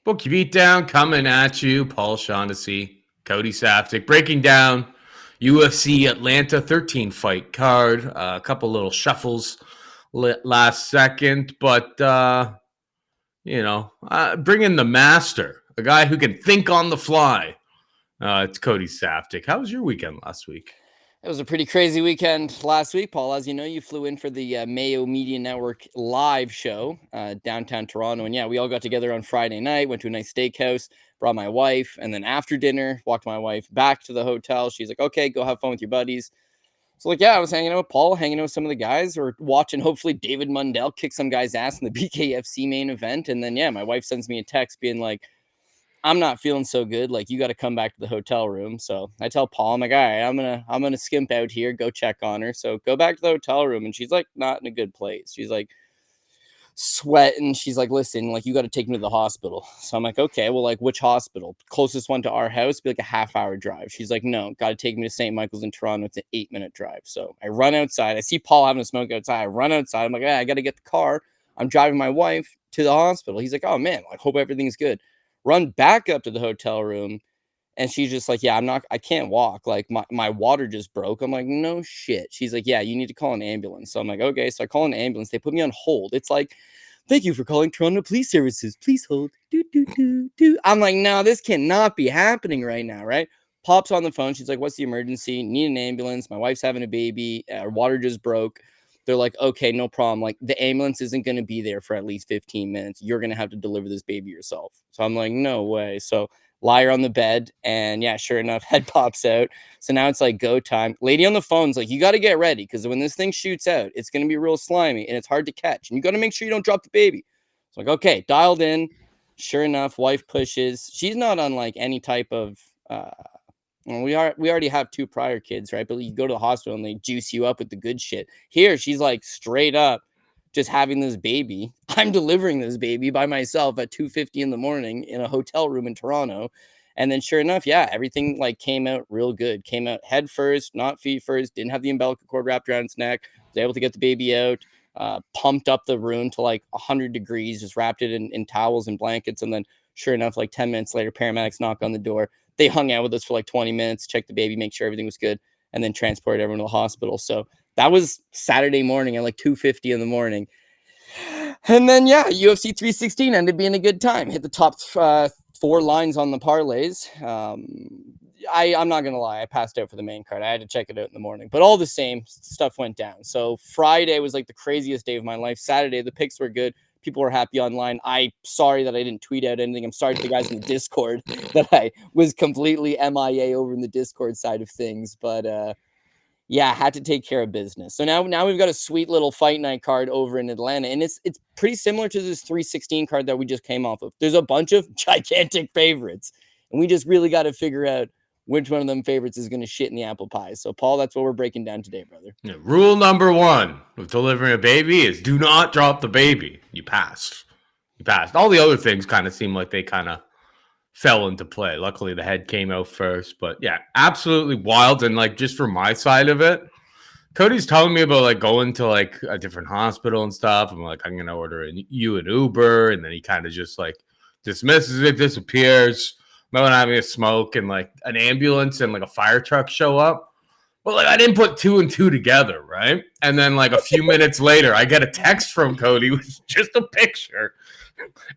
Bookie Beatdown coming at you. Paul Shaughnessy, Cody Saftik, breaking down UFC Atlanta 13 fight card. A couple little shuffles last second, but bring in the master, a guy who can think on the fly. It's Cody Saftik. How was your weekend last week? It was a pretty crazy weekend last week, Paul. As you know, you flew in for the Mayo Media Network live show downtown Toronto. And yeah, we all got together on Friday night, went to a nice steakhouse, brought my wife. And then after dinner, walked my wife back to the hotel. She's like, okay, go have fun with your buddies. So I was hanging out with Paul, hanging out with some of the guys. We're watching, hopefully, David Mundell kick some guy's ass in the BKFC main event. And then, my wife sends me a text being like, I'm not feeling so good. Like, you got to come back to the hotel room. So I tell Paul, I'm like, all right, I'm gonna skimp out here, go check on her. So go back to the hotel room, and she's like, not in a good place. She's like sweating. She's like, listen, like, you got to take me to the hospital. So I'm like, okay, well, like, which hospital? Closest one to our house, be like a half-hour drive. She's like, no, got to take me to St. Michael's in Toronto. It's an 8-minute drive. So I run outside. I see Paul having a smoke outside. I run outside. I'm like, I got to get the car. I'm driving my wife to the hospital. He's like, oh man, I hope everything's good. Run back up to the hotel room, and she's just like, yeah, I can't walk. Like, my water just broke. I'm like, no shit. She's like, yeah, you need to call an ambulance. So I'm like, okay. So I call an ambulance. They put me on hold. It's like, thank you for calling Toronto Police Services. Please hold. I'm like, no, this cannot be happening right now, right? Pops on the phone. She's like, what's the emergency? Need an ambulance. My wife's having a baby. Our water just broke. They're like, okay, no problem. Like, the ambulance isn't going to be there for at least 15 minutes. You're going to have to deliver this baby yourself. So I'm like, no way. So lie her on the bed. And yeah, sure enough, head pops out. So now it's like go time. Lady on the phone's like, you got to get ready, because when this thing shoots out, it's going to be real slimy and it's hard to catch. And you got to make sure you don't drop the baby. So like, okay, dialed in. Sure enough, wife pushes. She's not on like any type of we already have 2 prior kids, right? But you go to the hospital and they juice you up with the good shit. Here, she's like straight up just having this baby. I'm delivering this baby by myself at 2:50 in the morning in a hotel room in Toronto. And then sure enough, yeah, everything like came out real good. Came out head first, not feet first. Didn't have the umbilical cord wrapped around its neck. Was able to get the baby out. Pumped up the room to like 100 degrees, just wrapped it in towels and blankets. And then sure enough, like 10 minutes later, paramedics knock on the door. They hung out with us for like 20 minutes, checked the baby, make sure everything was good, and then transported everyone to the hospital. So that was Saturday morning at like 2:50 in the morning. And then, yeah, UFC 316 ended being a good time. Hit the top 4 lines on the parlays. I'm not going to lie. I passed out for the main card. I had to check it out in the morning. But all the same, stuff went down. So Friday was like the craziest day of my life. Saturday, the picks were good. People were happy online. I'm sorry that I didn't tweet out anything. I'm sorry to the guys in the Discord that I was completely MIA over in the Discord side of things. But yeah, I had to take care of business. So now we've got a sweet little fight night card over in Atlanta. And it's pretty similar to this 316 card that we just came off of. There's a bunch of gigantic favorites. And we just really got to figure out which one of them favorites is going to shit in the apple pie. So, Paul, that's what we're breaking down today, brother. Yeah, rule number 1 of delivering a baby is do not drop the baby. You passed. All the other things kind of seem like they kind of fell into play. Luckily, the head came out first. But yeah, absolutely wild. And like, just from my side of it, Cody's telling me about like going to like a different hospital and stuff. I'm like, I'm going to order you an Uber. And then he kind of just like dismisses it, disappears. Remember having a smoke and like an ambulance and like a fire truck show up. But like I didn't put 2 and 2 together, right? And then like a few minutes later, I get a text from Cody with just a picture.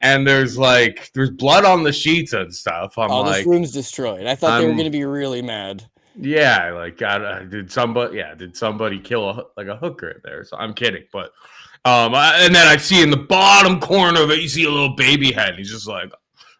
And there's blood on the sheets and stuff. I'm like, this room's destroyed. I thought they were going to be really mad. Yeah, like did somebody kill a hooker in there? So I'm kidding, but and then I see in the bottom corner of it, you see a little baby head. He's just like,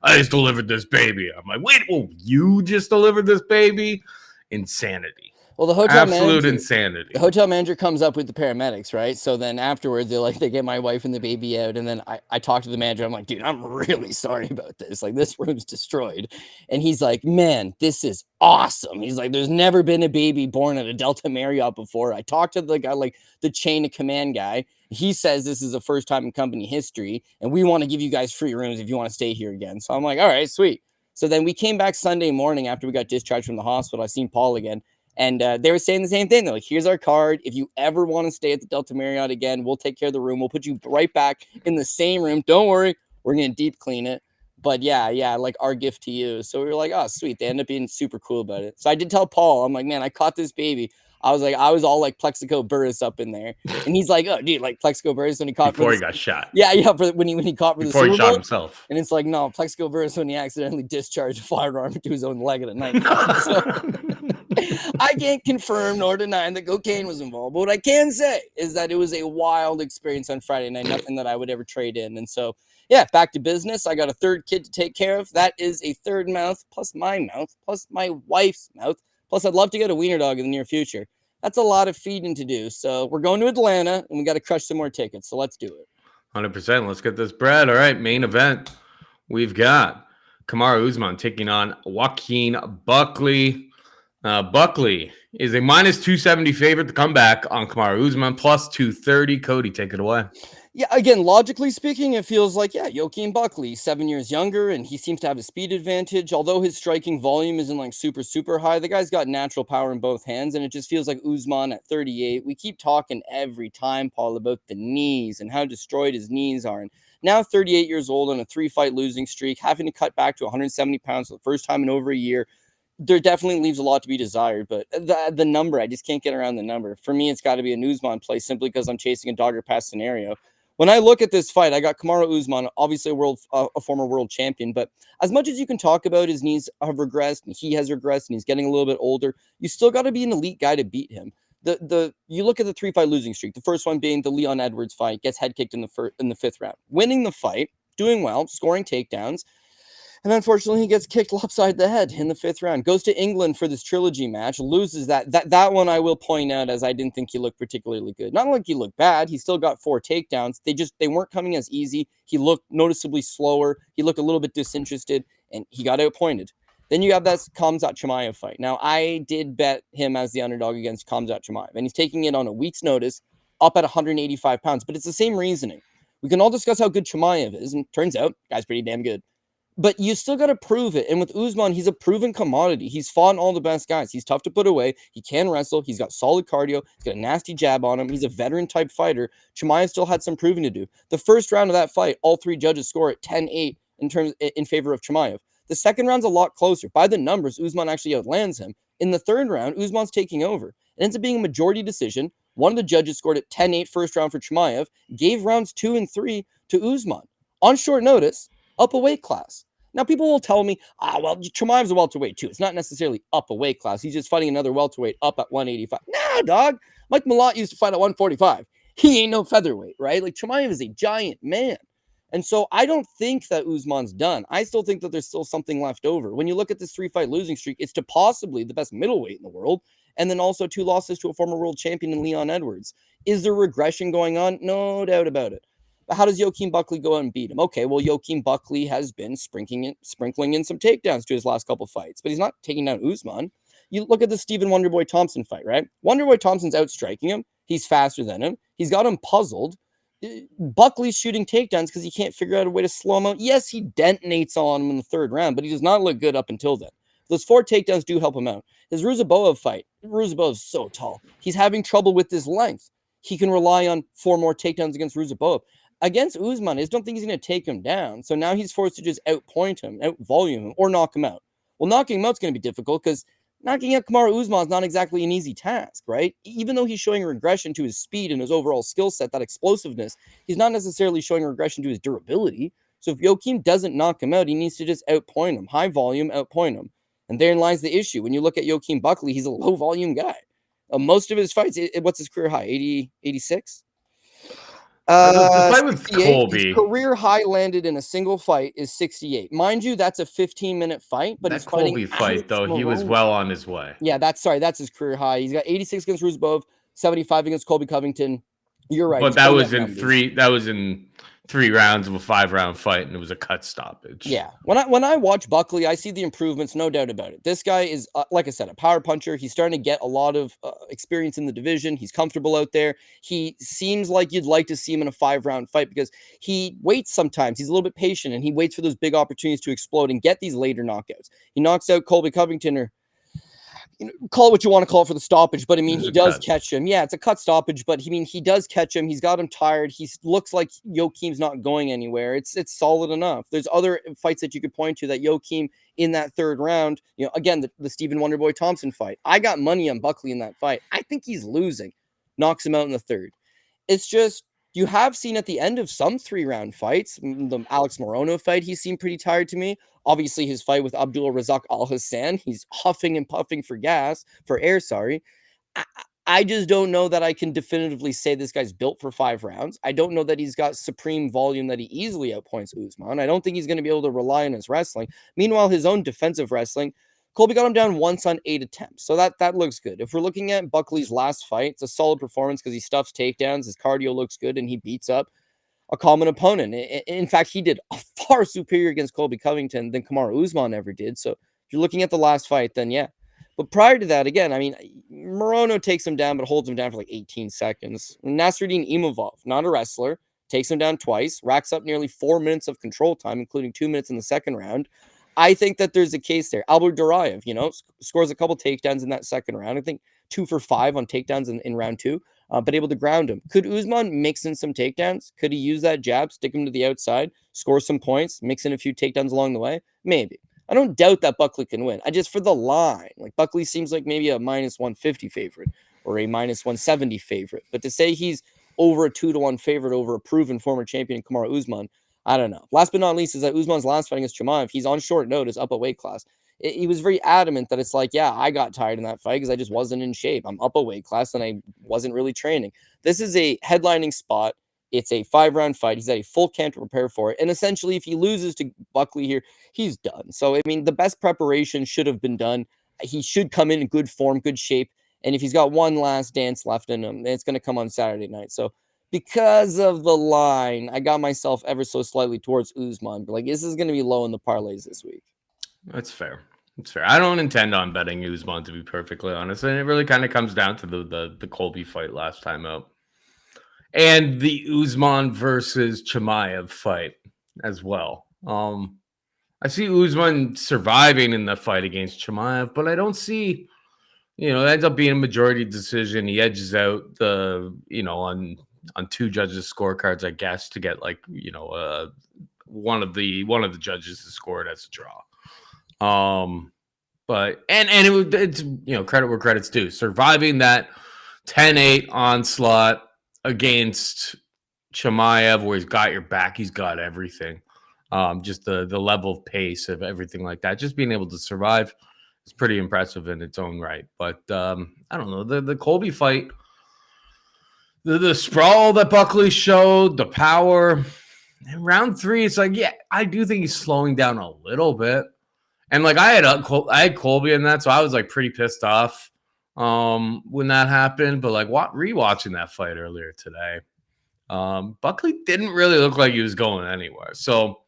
I just delivered this baby. I'm like, wait, you just delivered this baby? Insanity. Well, the hotel insanity. The hotel manager comes up with the paramedics, right? So then afterwards, they get my wife and the baby out, and then I talk to the manager. I'm like, dude, I'm really sorry about this. Like, this room's destroyed. And he's like, man, this is awesome. He's like, there's never been a baby born at a Delta Marriott before. I talked to the guy, like the chain of command guy. He says this is the first time in company history, and we want to give you guys free rooms if you want to stay here again. So I'm like, all right, sweet. So then we came back Sunday morning after we got discharged from the hospital. I seen Paul again. And they were saying the same thing. They're like, here's our card. If you ever want to stay at the Delta Marriott again, we'll take care of the room. We'll put you right back in the same room. Don't worry. We're going to deep clean it. But yeah, like our gift to you. So we were like, oh, sweet. They end up being super cool about it. So I did tell Paul, I'm like, man, I caught this baby. I was all like Plexico Burris up in there. And he's like, oh, dude, like Plexico Burris when he caught before he got shot. Yeah, when he caught for before the he Super shot Bowl. himself. And it's like, no, Plexico Burris when he accidentally discharged a firearm into his own leg at a night. So I can't confirm nor deny that cocaine was involved. But what I can say is that it was a wild experience on Friday night, nothing that I would ever trade in. And so, yeah, back to business. I got a third kid to take care of. That is a third mouth, plus my mouth, plus my wife's mouth. Plus, I'd love to get a wiener dog in the near future. That's a lot of feeding to do. So we're going to Atlanta, and we got to crush some more tickets. So let's do it. 100%. Let's get this bread. All right, main event. We've got Kamaru Usman taking on Joaquin Buckley. Buckley is a minus 270 favorite to come back on Kamaru Usman, plus 230. Cody, take it away. Yeah, again, logically speaking, it feels like, Joaquin Buckley, 7 years younger, and he seems to have a speed advantage. Although his striking volume isn't like super, super high, the guy's got natural power in both hands, and it just feels like Usman at 38. We keep talking every time, Paul, about the knees and how destroyed his knees are. And now 38 years old on a 3-fight losing streak, having to cut back to 170 pounds for the first time in over a year. There definitely leaves a lot to be desired, but the number, I just can't get around the number. For me, it's got to be an Usman play simply because I'm chasing a dogger pass scenario. When I look at this fight, I got Kamaru Usman, obviously a former world champion, but as much as you can talk about his knees have regressed and he has regressed and he's getting a little bit older, you still got to be an elite guy to beat him. You look at the 3-fight losing streak, the first one being the Leon Edwards fight, gets head kicked in the 5th round, winning the fight, doing well, scoring takedowns. And unfortunately, he gets kicked lopsided the head in the 5th round. Goes to England for this trilogy match, loses that. That one I will point out as I didn't think he looked particularly good. Not like he looked bad. He still got 4 takedowns. They weren't coming as easy. He looked noticeably slower. He looked a little bit disinterested, and he got outpointed. Then you have that Khamzat Chimaev fight. Now, I did bet him as the underdog against Khamzat Chimaev, and he's taking it on a week's notice, up at 185 pounds. But it's the same reasoning. We can all discuss how good Chimaev is, and turns out, guy's pretty damn good. But you still got to prove it. And with Usman, he's a proven commodity. He's fought all the best guys. He's tough to put away. He can wrestle. He's got solid cardio. He's got a nasty jab on him. He's a veteran-type fighter. Chimaev still had some proving to do. The first round of that fight, all 3 judges score at 10-8 in favor of Chimaev. The second round's a lot closer. By the numbers, Usman actually outlands him. In the 3rd round, Usman's taking over. It ends up being a majority decision. One of the judges scored at 10-8 first round for Chimaev, gave rounds 2 and 3 to Usman. On short notice, up a weight class. Now, people will tell me, well, Chimaev's a welterweight too. It's not necessarily up a weight class. He's just fighting another welterweight up at 185. Nah, dog. Mike Malott used to fight at 145. He ain't no featherweight, right? Like, Chimaev is a giant man. And so I don't think that Usman's done. I still think that there's still something left over. When you look at this 3-fight losing streak, it's to possibly the best middleweight in the world, and then also 2 losses to a former world champion in Leon Edwards. Is there regression going on? No doubt about it. But how does Joaquin Buckley go out and beat him? Okay, well, Joaquin Buckley has been sprinkling in some takedowns to his last couple fights, but he's not taking down Usman. You look at the Stephen Wonderboy Thompson fight, right? Wonderboy Thompson's outstriking him. He's faster than him. He's got him puzzled. Buckley's shooting takedowns because he can't figure out a way to slow him out. Yes, he detonates on him in the 3rd round, but he does not look good up until then. Those 4 takedowns do help him out. His Ruziboev fight, Ruziboev's so tall. He's having trouble with his length. He can rely on 4 more takedowns against Ruziboev. Against Usman, I just don't think he's going to take him down. So now he's forced to just outpoint him, outvolume him, or knock him out. Well, knocking him out is going to be difficult because knocking out Kamaru Usman is not exactly an easy task, right? Even though he's showing regression to his speed and his overall skill set, that explosiveness, he's not necessarily showing regression to his durability. So if Joaquin doesn't knock him out, he needs to just outpoint him, high volume, outpoint him. And therein lies the issue. When you look at Joaquin Buckley, he's a low volume guy. Most of his fights, what's his career high? 80, 86? The fight with Colby. His career high landed in a single fight is 68. Mind you, that's a 15-minute fight. But that Colby fight, though, he was well on his way. Yeah, that's his career high. He's got 86 against Ruziboev, 75 against Colby Covington. You're right. But that was in 3 rounds of a 5-round fight, and it was a cut stoppage. Yeah. When I watch Buckley, I see the improvements, no doubt about it. This guy is, like I said, a power puncher. He's starting to get a lot of experience in the division. He's comfortable out there. He seems like you'd like to see him in a 5-round fight because he waits sometimes. He's a little bit patient, and he waits for those big opportunities to explode and get these later knockouts. He knocks out Colby Covington, or call it what you want to call it for the stoppage, but I mean, It's he a does cut. catch him. Yeah, it's a cut stoppage, but he does catch him. He's got him tired. He looks like Joaquin's not going anywhere. It's solid enough. There's other fights that you could point to that Joaquin in that third round, again, the Stephen Wonderboy Thompson fight. I got money on Buckley in that fight. I think he's losing. Knocks him out in the third. It's just, you have seen at the end of some 3-round fights, the Alex Morono fight, he seemed pretty tired to me. Obviously, his fight with Abdul Razak Al Hassan, he's huffing and puffing for air. I just don't know that I can definitively say this guy's built for 5 rounds. I don't know that he's got supreme volume that he easily outpoints Usman. I don't think he's going to be able to rely on his wrestling. Meanwhile, his own defensive wrestling, Colby got him down once on 8 attempts. So that looks good. If we're looking at Buckley's last fight, it's a solid performance because he stuffs takedowns, his cardio looks good, and he beats up a common opponent. In fact, he did far superior against Colby Covington than Kamaru Usman ever did. So if you're looking at the last fight, then yeah. But prior to that, again, I mean, Morono takes him down, but holds him down for like 18 seconds. Nasruddin Imavov, not a wrestler, takes him down twice, racks up nearly 4 minutes of control time, including 2 minutes in the second round. I think that there's a case there. Albert Duraev, scores a couple takedowns in that second round. I think 2 for 5 on takedowns in round 2, but able to ground him. Could Usman mix in some takedowns? Could he use that jab, stick him to the outside, score some points, mix in a few takedowns along the way? Maybe. I don't doubt that Buckley can win. I just, for the line, like Buckley seems like maybe a minus 150 favorite or a minus 170 favorite. But to say he's over a 2-1 favorite over a proven former champion Kamaru Usman, I don't know. Last but not least is that Usman's last fight against Chimaev, he's on short notice, up a weight class. He was very adamant that it's like, yeah, I got tired in that fight because I just wasn't in shape. I'm up a weight class and I wasn't really training. This is a headlining spot. It's a 5-round fight. He's had a full camp to prepare for it. And essentially, if he loses to Buckley here, he's done. So, I mean, the best preparation should have been done. He should come in good form, good shape. And if he's got one last dance left in him, it's going to come on Saturday night. So, because of the line, I got myself ever so slightly towards Usman. But like, this is going to be low in the parlays this week. That's fair. It's fair. I don't intend on betting Usman, to be perfectly honest. And it really kind of comes down to the Colby fight last time out. And the Usman versus Chimaev fight as well. I see Usman surviving in the fight against Chimaev, but I don't see, it ends up being a majority decision. He edges out on 2 judges' scorecards, I guess, to get one of the judges to score it as a draw. But it's credit where credit's due. Surviving that 10-8 onslaught against Chimaev, where he's got your back, he's got everything. Just the level of pace of everything like that, just being able to survive is pretty impressive in its own right. But I don't know, the Colby fight, the sprawl that Buckley showed, the power in round 3, it's like, yeah, I do think he's slowing down a little bit. And like I had Colby in that, so I was like pretty pissed off when that happened. But like rewatching that fight earlier today, Buckley didn't really look like he was going anywhere. So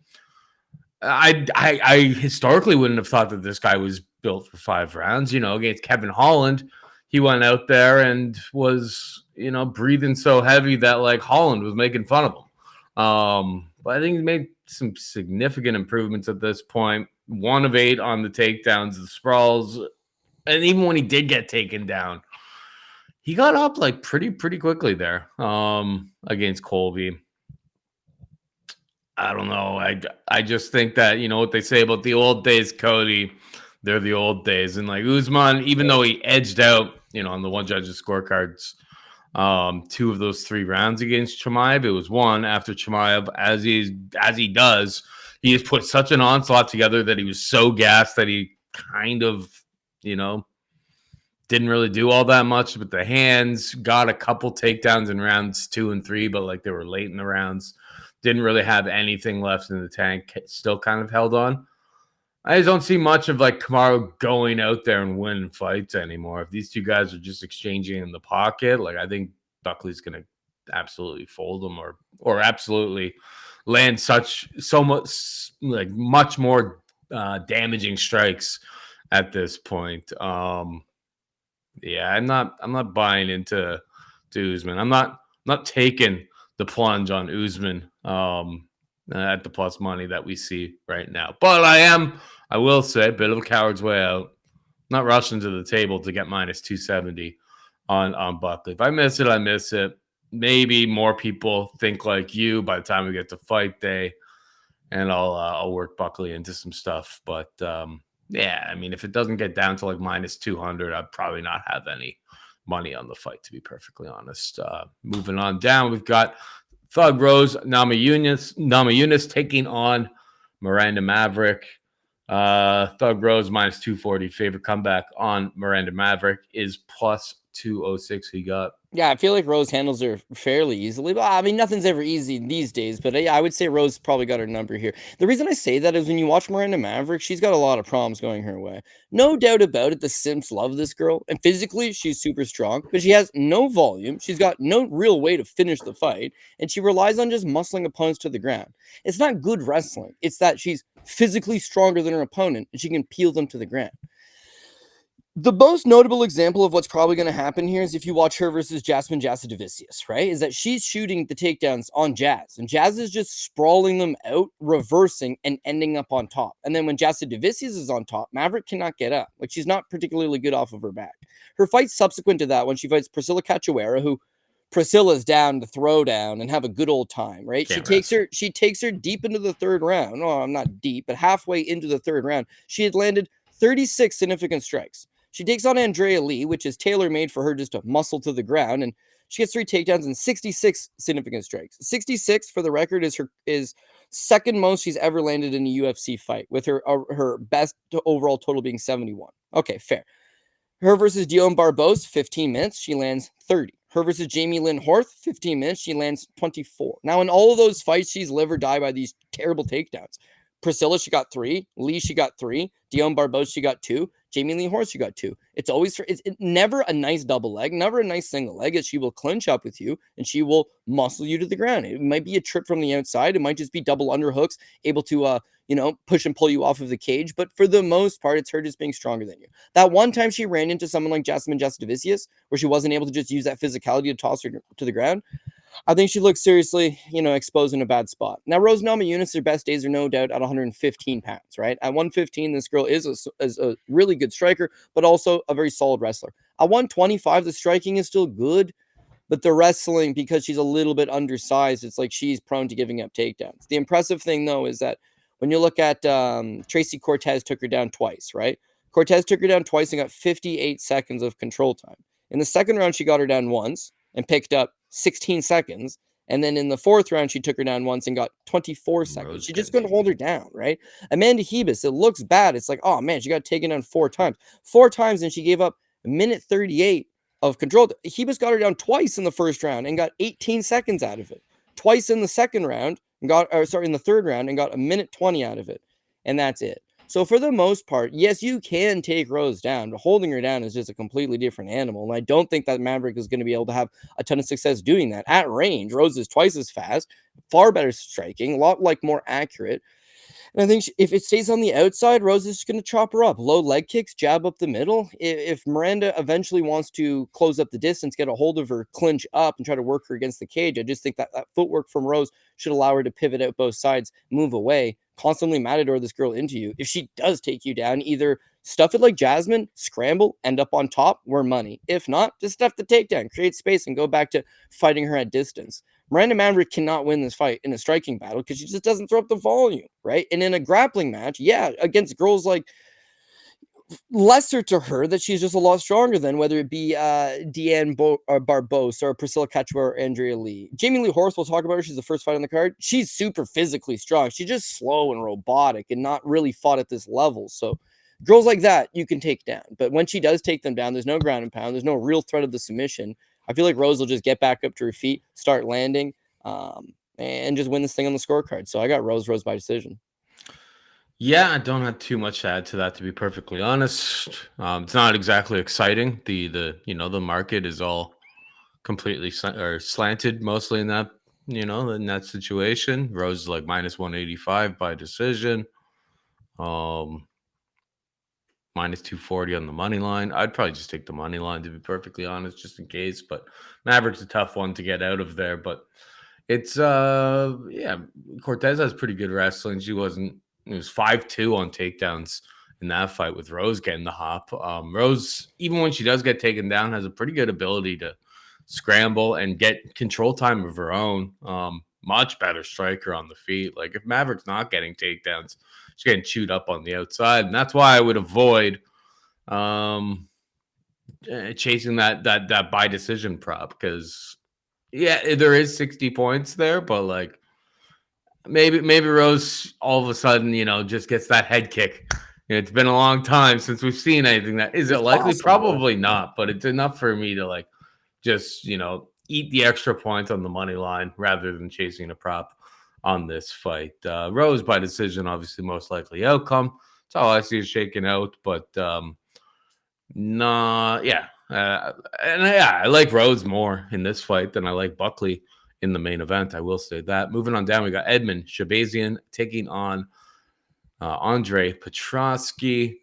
I historically wouldn't have thought that this guy was built for 5 rounds. Against Kevin Holland, he went out there and was breathing so heavy that like Holland was making fun of him. But I think he made some significant improvements at this point. 1 of 8 on the takedowns, the sprawls, and even when he did get taken down, he got up like pretty quickly there against Colby. I don't know. I just think that, what they say about the old days, Cody, they're the old days. And like Usman, even though he edged out, on the one judge's scorecards, 2 of those 3 rounds against Chimaev, it was 1 after Chimaev, as he does. He has put such an onslaught together that he was so gassed that he kind of, didn't really do all that much with the hands. Got a couple takedowns in rounds 2 and 3, but like they were late in the rounds. Didn't really have anything left in the tank. Still kind of held on. I just don't see much of like Kamaru going out there and winning fights anymore. If these 2 guys are just exchanging in the pocket, like I think Buckley's going to absolutely fold them or absolutely land so much like much more damaging strikes at this point. Yeah, I'm not buying into Usman. I'm not taking the plunge on Usman at the plus money that we see right now. But I will say, a bit of a coward's way out. not rushing to the table to get minus 270 on Buckley. If I miss it, I miss it. Maybe more people think like you by the time we get to fight day, and I'll work Buckley into some stuff. But yeah, I mean, if it doesn't get down to like minus 200, I'd probably not have any money on the fight, to be perfectly honest. Moving on down, we've got Thug Rose Namajunas taking on Miranda Maverick. Thug Rose minus 240. Favorite comeback on Miranda Maverick is plus 206 he got. Yeah, I feel like Rose handles her fairly easily. But I mean, nothing's ever easy these days. But yeah, I would say Rose probably got her number here. The reason I say that is when you watch Miranda Maverick, she's got a lot of problems going her way. No doubt about it, the Simps love this girl. And physically, she's super strong. But she has no volume. She's got no real way to finish the fight. And she relies on just muscling opponents to the ground. It's not good wrestling. It's that she's physically stronger than her opponent. And she can peel them to the ground. The most notable example of what's probably going to happen here is if you watch her versus Jasmine Jasudavicius, right? Is that she's shooting the takedowns on Jazz, and Jazz is just sprawling them out, reversing, and ending up on top. And then when Jasudavicius is on top, Maverick cannot get up. Like, she's not particularly good off of her back. Her fight subsequent to that, when she fights Priscilla Cachoeira, who Priscilla's down to throw down and have a good old time, right? She takes her deep into the third round. No, I'm not deep, but halfway into the third round, she had landed 36 significant strikes. She takes on Andrea Lee, which is tailor-made for her just to muscle to the ground, and she gets 3 takedowns and 66 significant strikes. 66, for the record, is second most she's ever landed in a UFC fight, with her best overall total being 71. Okay, fair. Her versus Dion Barbos, 15 minutes, she lands 30. Her versus Jamey-Lyn Horth, 15 minutes, she lands 24. Now, in all of those fights, she's live or die by these terrible takedowns. Priscilla, she got 3. Lee, she got 3. Dion Barbos, she got 2. Jamey-Lyn Horth, she got 2. It's always it's never a nice double leg, never a nice single leg. She will clinch up with you and she will muscle you to the ground. It might be a trip from the outside. It might just be double underhooks, able to push and pull you off of the cage. But for the most part, it's her just being stronger than you. That one time she ran into someone like Jasmine Jasudavicius, where she wasn't able to just use that physicality to toss her to the ground, I think she looks seriously, exposed in a bad spot. Now, Rose Namajunas, her best days are no doubt at 115 pounds, right? At 115, this girl is a really good striker, but also a very solid wrestler. At 125, the striking is still good, but the wrestling, because she's a little bit undersized, it's like she's prone to giving up takedowns. The impressive thing, though, is that when you look at Tracy Cortez took her down twice, right? Cortez took her down twice and got 58 seconds of control time. In the second round, she got her down once and picked up 16 seconds. And then in the fourth round, she took her down once and got 24 seconds. She just couldn't hold her down, right? Amanda Hebus, it looks bad. It's like, oh man, she got taken down 4 times. 4 times, and she gave up a minute 38 of control. Hebus got her down twice in the first round and got 18 seconds out of it. Twice in the second round, in the third round, and got a minute 20 out of it. And that's it. So for the most part, yes, you can take Rose down, but holding her down is just a completely different animal. And I don't think that Maverick is going to be able to have a ton of success doing that. At range, Rose is twice as fast, far better striking, a lot more accurate. And I think if it stays on the outside, Rose is just going to chop her up. Low leg kicks, jab up the middle. If Miranda eventually wants to close up the distance, get a hold of her, clinch up, and try to work her against the cage, I just think that footwork from Rose should allow her to pivot out both sides, move away, constantly matador this girl into you. If she does take you down, either stuff it like Jasmine, scramble, end up on top, we're money. If not, just stuff the takedown, create space, and go back to fighting her at distance. Miranda Maverick cannot win this fight in a striking battle because she just doesn't throw up the volume, right? And in a grappling match, yeah, against girls like lesser to her that she's just a lot stronger than, whether it be Deanne Barbos or Priscilla Cachoeira or Andrea Lee. Jamey-Lyn Horth, we'll talk about her. She's the first fight on the card. She's super physically strong. She's just slow and robotic and not really fought at this level. So girls like that, you can take down. But when she does take them down, there's no ground and pound. There's no real threat of the submission. I feel like Rose will just get back up to her feet, start landing, and just win this thing on the scorecard. So I got Rose by decision. Yeah, I don't have too much to add to that, to be perfectly honest. It's not exactly exciting. The market is all completely slanted mostly in that, in that situation. Rose is like minus 185 by decision. Minus 240 on the money line. I'd probably just take the money line, to be perfectly honest, just in case. But Maverick's a tough one to get out of there. But it's Cortez has pretty good wrestling. It was 5-2 on takedowns in that fight with Rose getting the hop. Rose, even when she does get taken down, has a pretty good ability to scramble and get control time of her own. Much better striker on the feet. Like if Maverick's not getting takedowns, she's getting chewed up on the outside, and that's why I would avoid chasing that by decision prop, because there is 60 points there, but like maybe Rose all of a sudden just gets that head kick. It's been a long time since we've seen anything that is it likely. Possible. Probably not, but it's enough for me to like just eat the extra points on the money line rather than chasing a prop on this fight. Rose by decision, obviously most likely outcome. That's how I see it shaking out, but I like Rose more in this fight than I like Buckley in the main event. I will say that. Moving on down, we got Edmen Shahbazyan taking on Andre Petroski.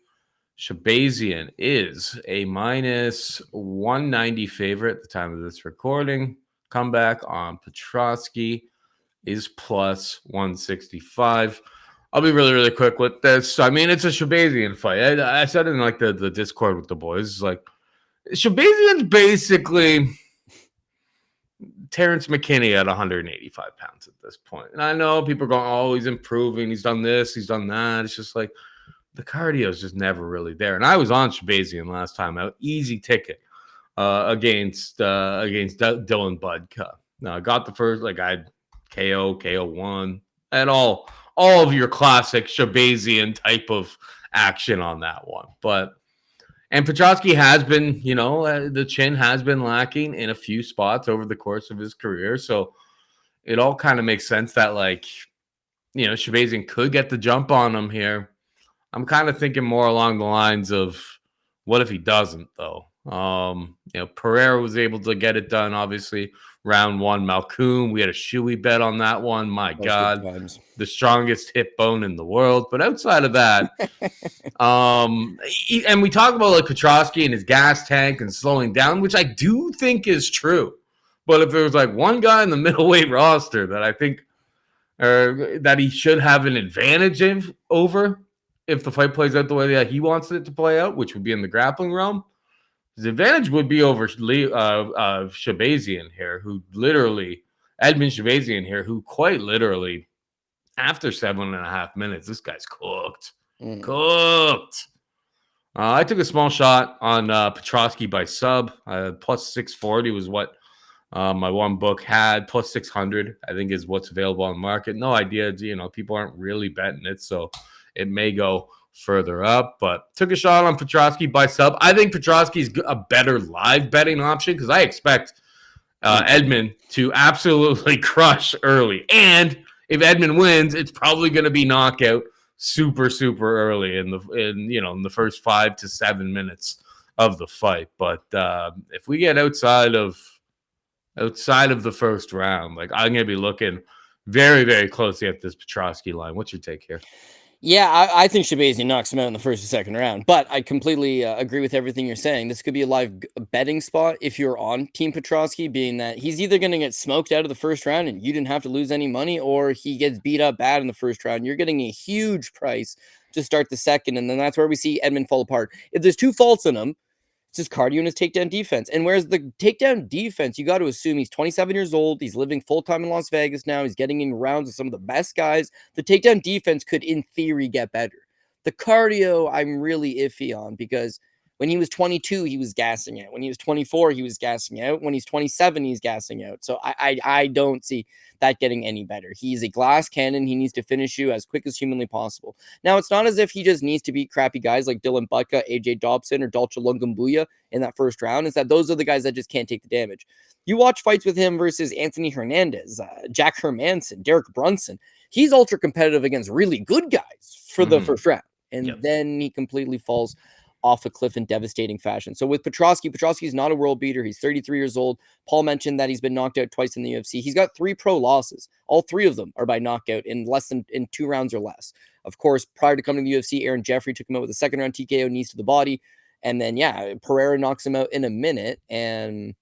Shahbazyan is a minus 190 favorite at the time of this recording. Comeback on Petroski is plus 165. I'll be really, really quick with this. I mean, it's a Shahbazyan fight. I said in like the Discord with the boys, it's like Shahbazyan's basically Terrence McKinney at 185 pounds at this point. And I know people are going, oh, he's improving. He's done this. He's done that. It's just like the cardio is just never really there. And I was on Shahbazyan last time out. Easy ticket against Dylan Budka. I got the first, like I had KO, KO1, and all of your classic Shahbazyan type of action on that one. And Petroski has been, the chin has been lacking in a few spots over the course of his career. So it all kind of makes sense that, like, Shahbazyan could get the jump on him here. I'm kind of thinking more along the lines of what if he doesn't, though? Pereira was able to get it done, obviously. Round one, Malcolm, we had a shoey bet on that one. My God, the strongest hip bone in the world. But outside of that, and we talk about like Petroski and his gas tank and slowing down, which I do think is true. But if there was like one guy in the middleweight roster that I think that he should have an advantage over if the fight plays out the way that he wants it to play out, which would be in the grappling realm, his advantage would be over Shahbazyan here, Edmen Shahbazyan here, who quite literally, after 7.5 minutes, this guy's cooked. Cooked. I took a small shot on Petroski by sub. Plus 640 was what my one book had. Plus 600, I think, is what's available on the market. No idea. People aren't really betting it, so it may go further up, but took a shot on Petroski by sub. I think Petroski's a better live betting option because I expect Edmen to absolutely crush early. And if Edmen wins, it's probably going to be knockout super, super early in the first 5 to 7 minutes of the fight. But if we get outside of the first round, like I'm going to be looking very, very closely at this Petroski line. What's your take here? Yeah, I think Shahbazyan knocks him out in the first or second round, but I completely agree with everything you're saying. This could be a live betting spot if you're on Team Petroski, being that he's either going to get smoked out of the first round and you didn't have to lose any money, or he gets beat up bad in the first round. You're getting a huge price to start the second, and then that's where we see Edmen fall apart. If there's two faults in him, it's his cardio and his takedown defense. And whereas the takedown defense, you got to assume he's 27 years old. He's living full-time in Las Vegas now. He's getting in rounds with some of the best guys. The takedown defense could, in theory, get better. The cardio, I'm really iffy on because when he was 22, he was gassing out. When he was 24, he was gassing out. When he's 27, he's gassing out. So I don't see that getting any better. He's a glass cannon. He needs to finish you as quick as humanly possible. Now, it's not as if he just needs to beat crappy guys like Dylan Budka, AJ Dobson, or Dolce Lungumbuya in that first round. It's that those are the guys that just can't take the damage. You watch fights with him versus Anthony Hernandez, Jack Hermanson, Derek Brunson. He's ultra competitive against really good guys for the first round. And then he completely falls off a cliff in devastating fashion. So with Petroski's not a world beater. He's 33 years old. Paul mentioned that he's been knocked out twice in the UFC. He's got 3 pro losses. All 3 of them are by knockout in 2 rounds or less. Of course, prior to coming to the UFC, Aaron Jeffrey took him out with a second round TKO, knees to the body. And then, Pereira knocks him out in a minute. And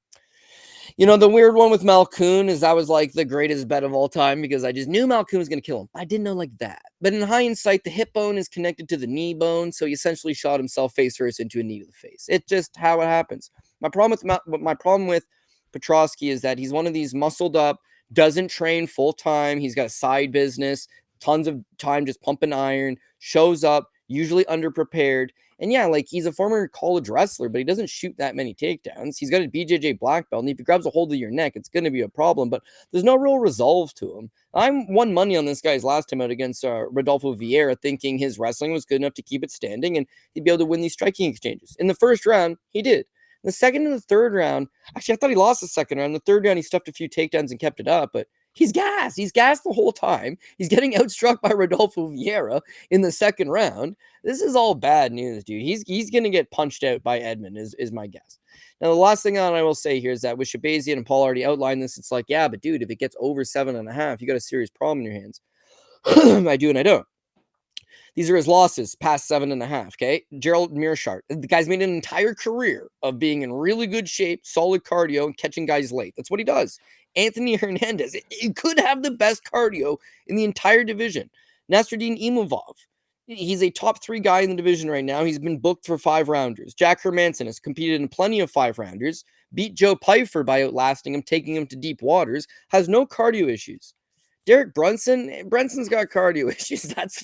You know, the weird one with Malkoun is that was like the greatest bet of all time because I just knew Malkoun was going to kill him. I didn't know like that. But in hindsight, the hip bone is connected to the knee bone, so he essentially shot himself face first into a knee to the face. It's just how it happens. My problem with Petroski is that he's one of these muscled up, doesn't train full time. He's got a side business, tons of time just pumping iron, shows up, usually underprepared. And yeah, like he's a former college wrestler, but he doesn't shoot that many takedowns. He's got a BJJ black belt, and if he grabs a hold of your neck, it's going to be a problem. But there's no real resolve to him. I'm won money on this guy's last time out against Rodolfo Vieira, thinking his wrestling was good enough to keep it standing and he'd be able to win these striking exchanges. In the first round, he did. In the second and the third round, actually, I thought he lost the second round. The third round, he stuffed a few takedowns and kept it up, but he's gassed. He's gassed the whole time. He's getting outstruck by Rodolfo Vieira in the second round. This is all bad news, dude. He's going to get punched out by Edmen is my guess. Now, the last thing I will say here is that with Shahbazyan, and Paul already outlined this, it's like, yeah, but dude, if it gets over 7.5, you got a serious problem in your hands. I do and I don't. These are his losses past 7.5. Okay. Gerald Mearshart. The guy's made an entire career of being in really good shape, solid cardio, and catching guys late. That's what he does. Anthony Hernandez. He could have the best cardio in the entire division. Nasruddin Imavov. He's a top 3 guy in the division right now. He's been booked for 5-rounders. Jack Hermanson has competed in plenty of 5-rounders. Beat Joe Pyfer by outlasting him, taking him to deep waters. Has no cardio issues. Derek Brunson's got cardio issues. That's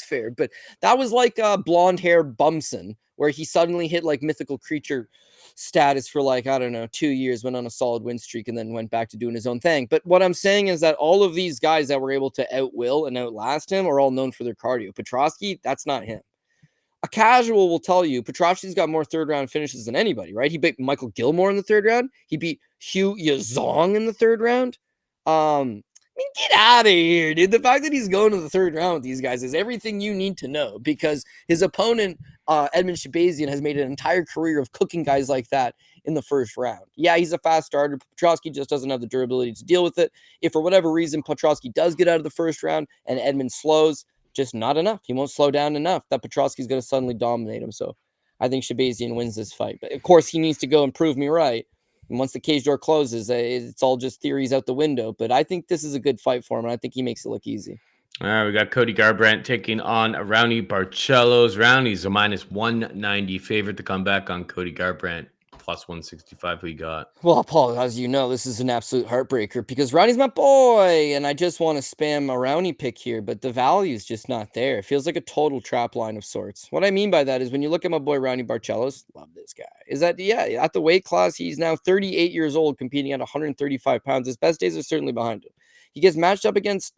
fair. But that was like blonde hair Bumson, where he suddenly hit like mythical creature status for like, I don't know, 2 years, went on a solid win streak, and then went back to doing his own thing. But what I'm saying is that all of these guys that were able to outwill and outlast him are all known for their cardio. Petroski, that's not him. A casual will tell you Petroski's got more third-round finishes than anybody, right? He beat Michael Gilmore in the third round. He beat Hugh Yazong in the third round. Get out of here, dude. The fact that he's going to the third round with these guys is everything you need to know, because his opponent, Edmen Shahbazyan, has made an entire career of cooking guys like that in the first round. Yeah, he's a fast starter. Petroski just doesn't have the durability to deal with it. If for whatever reason Petroski does get out of the first round and Edmen slows, just not enough. He won't slow down enough that Petroski's going to suddenly dominate him. So I think Shahbazyan wins this fight. But of course, he needs to go and prove me right. And once the cage door closes, it's all just theories out the window. But I think this is a good fight for him, and I think he makes it look easy. All right, we got Cody Garbrandt taking on Raoni Barcelos. Raoni's a -190 favorite to come back on Cody Garbrandt. +165 we got. Well, Paul, as you know, this is an absolute heartbreaker because Raoni's my boy, and I just want to spam a Raoni pick here, but the value is just not there. It feels like a total trap line of sorts. What I mean by that is when you look at my boy Raoni Barcelos, love this guy, is that, yeah, at the weight class, he's now 38 years old, competing at 135 pounds. His best days are certainly behind him. He gets matched up against,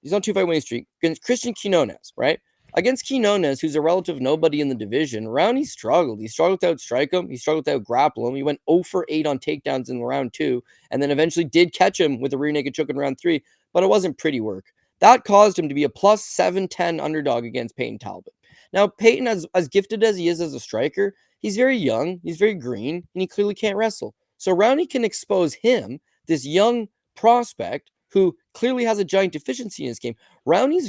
he's on 2-fight winning streak, against Christian Quinones, right? Against Quinones, who's a relative nobody in the division, Raoni struggled. He struggled to outstrike him. He struggled to outgrapple him. He went 0 for 8 on takedowns in round 2, and then eventually did catch him with a rear naked choke in round 3, but it wasn't pretty work. That caused him to be a +710 underdog against Peyton Talbot. Now, Peyton, as gifted as he is as a striker, he's very young, he's very green, and he clearly can't wrestle. So Raoni can expose him, this young prospect, who clearly has a giant deficiency in his game. Raoni's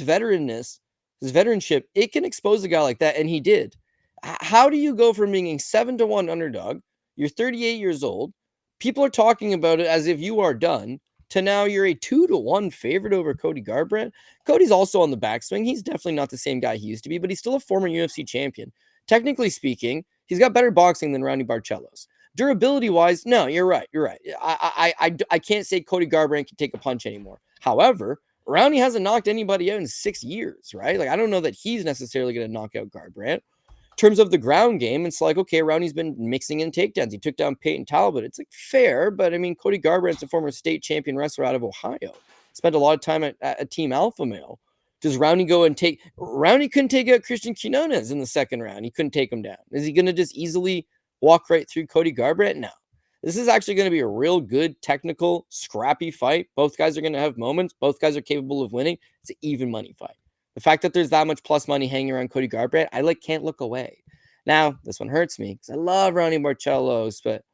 his veteranship, it can expose a guy like that, and he did. How do you go from being a 7-1 underdog, you're 38 years old, people are talking about it as if you are done, to now you're a 2-1 favorite over Cody Garbrandt? Cody's also on the backswing. He's definitely not the same guy he used to be, but he's still a former UFC champion. Technically speaking, he's got better boxing than Raoni Barcelos. Durability-wise, no, you're right. I can't say Cody Garbrandt can take a punch anymore. However, Raoni hasn't knocked anybody out in 6 years, right? Like, I don't know that he's necessarily going to knock out Garbrandt. In terms of the ground game, it's like, okay, Raoni's been mixing in takedowns. He took down Peyton Talbot. It's like fair, but I mean, Cody Garbrandt's a former state champion wrestler out of Ohio. Spent a lot of time at Team Alpha Male. Does Raoni go and take... Raoni couldn't take out Christian Quinones in the second round. He couldn't take him down. Is he going to just easily walk right through Cody Garbrandt? No. This is actually going to be a real good, technical, scrappy fight. Both guys are going to have moments. Both guys are capable of winning. It's an even money fight. The fact that there's that much plus money hanging around Cody Garbrandt, I can't look away. Now, this one hurts me because I love Raoni Barcelos, but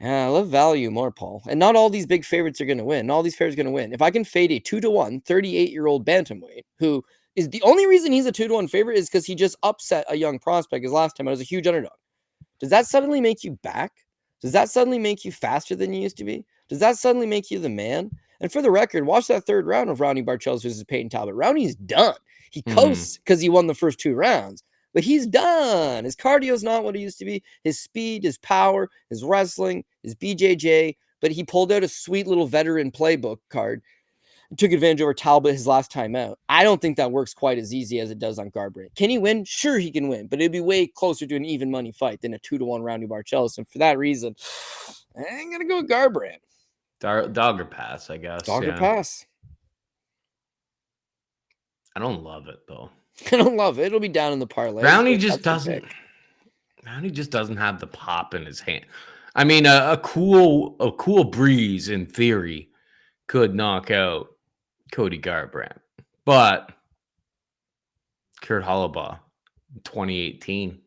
I love value more, Paul. And not all these big favorites are going to win. Not all these favorites are going to win. If I can fade a 2-1, 38-year-old bantamweight, who is the only reason he's a 2-1 favorite is because he just upset a young prospect his last time. I was a huge underdog. Does that suddenly make you back? Does that suddenly make you faster than you used to be? Does that suddenly make you the man? And for the record, watch that third round of Raoni Barcelos versus Peyton Talbot. Raoni's done. He coasts because he won the first 2 rounds, but he's done. His cardio's not what it used to be. His speed, his power, his wrestling, his BJJ, but he pulled out a sweet little veteran playbook card, took advantage over Talbot his last time out. I don't think that works quite as easy as it does on Garbrandt. Can he win? Sure, he can win, but it'd be way closer to an even money fight than a 2-1 Raoni Barcelos. And for that reason, I'm going to go with Garbrandt. Dogger pass, I guess. Dogger pass. I don't love it, though. I don't love it. It'll be down in the parlay. Raoni just doesn't have the pop in his hand. I mean, a cool breeze, in theory, could knock out Cody Garbrandt. But Kurt Hollabaugh, 2018.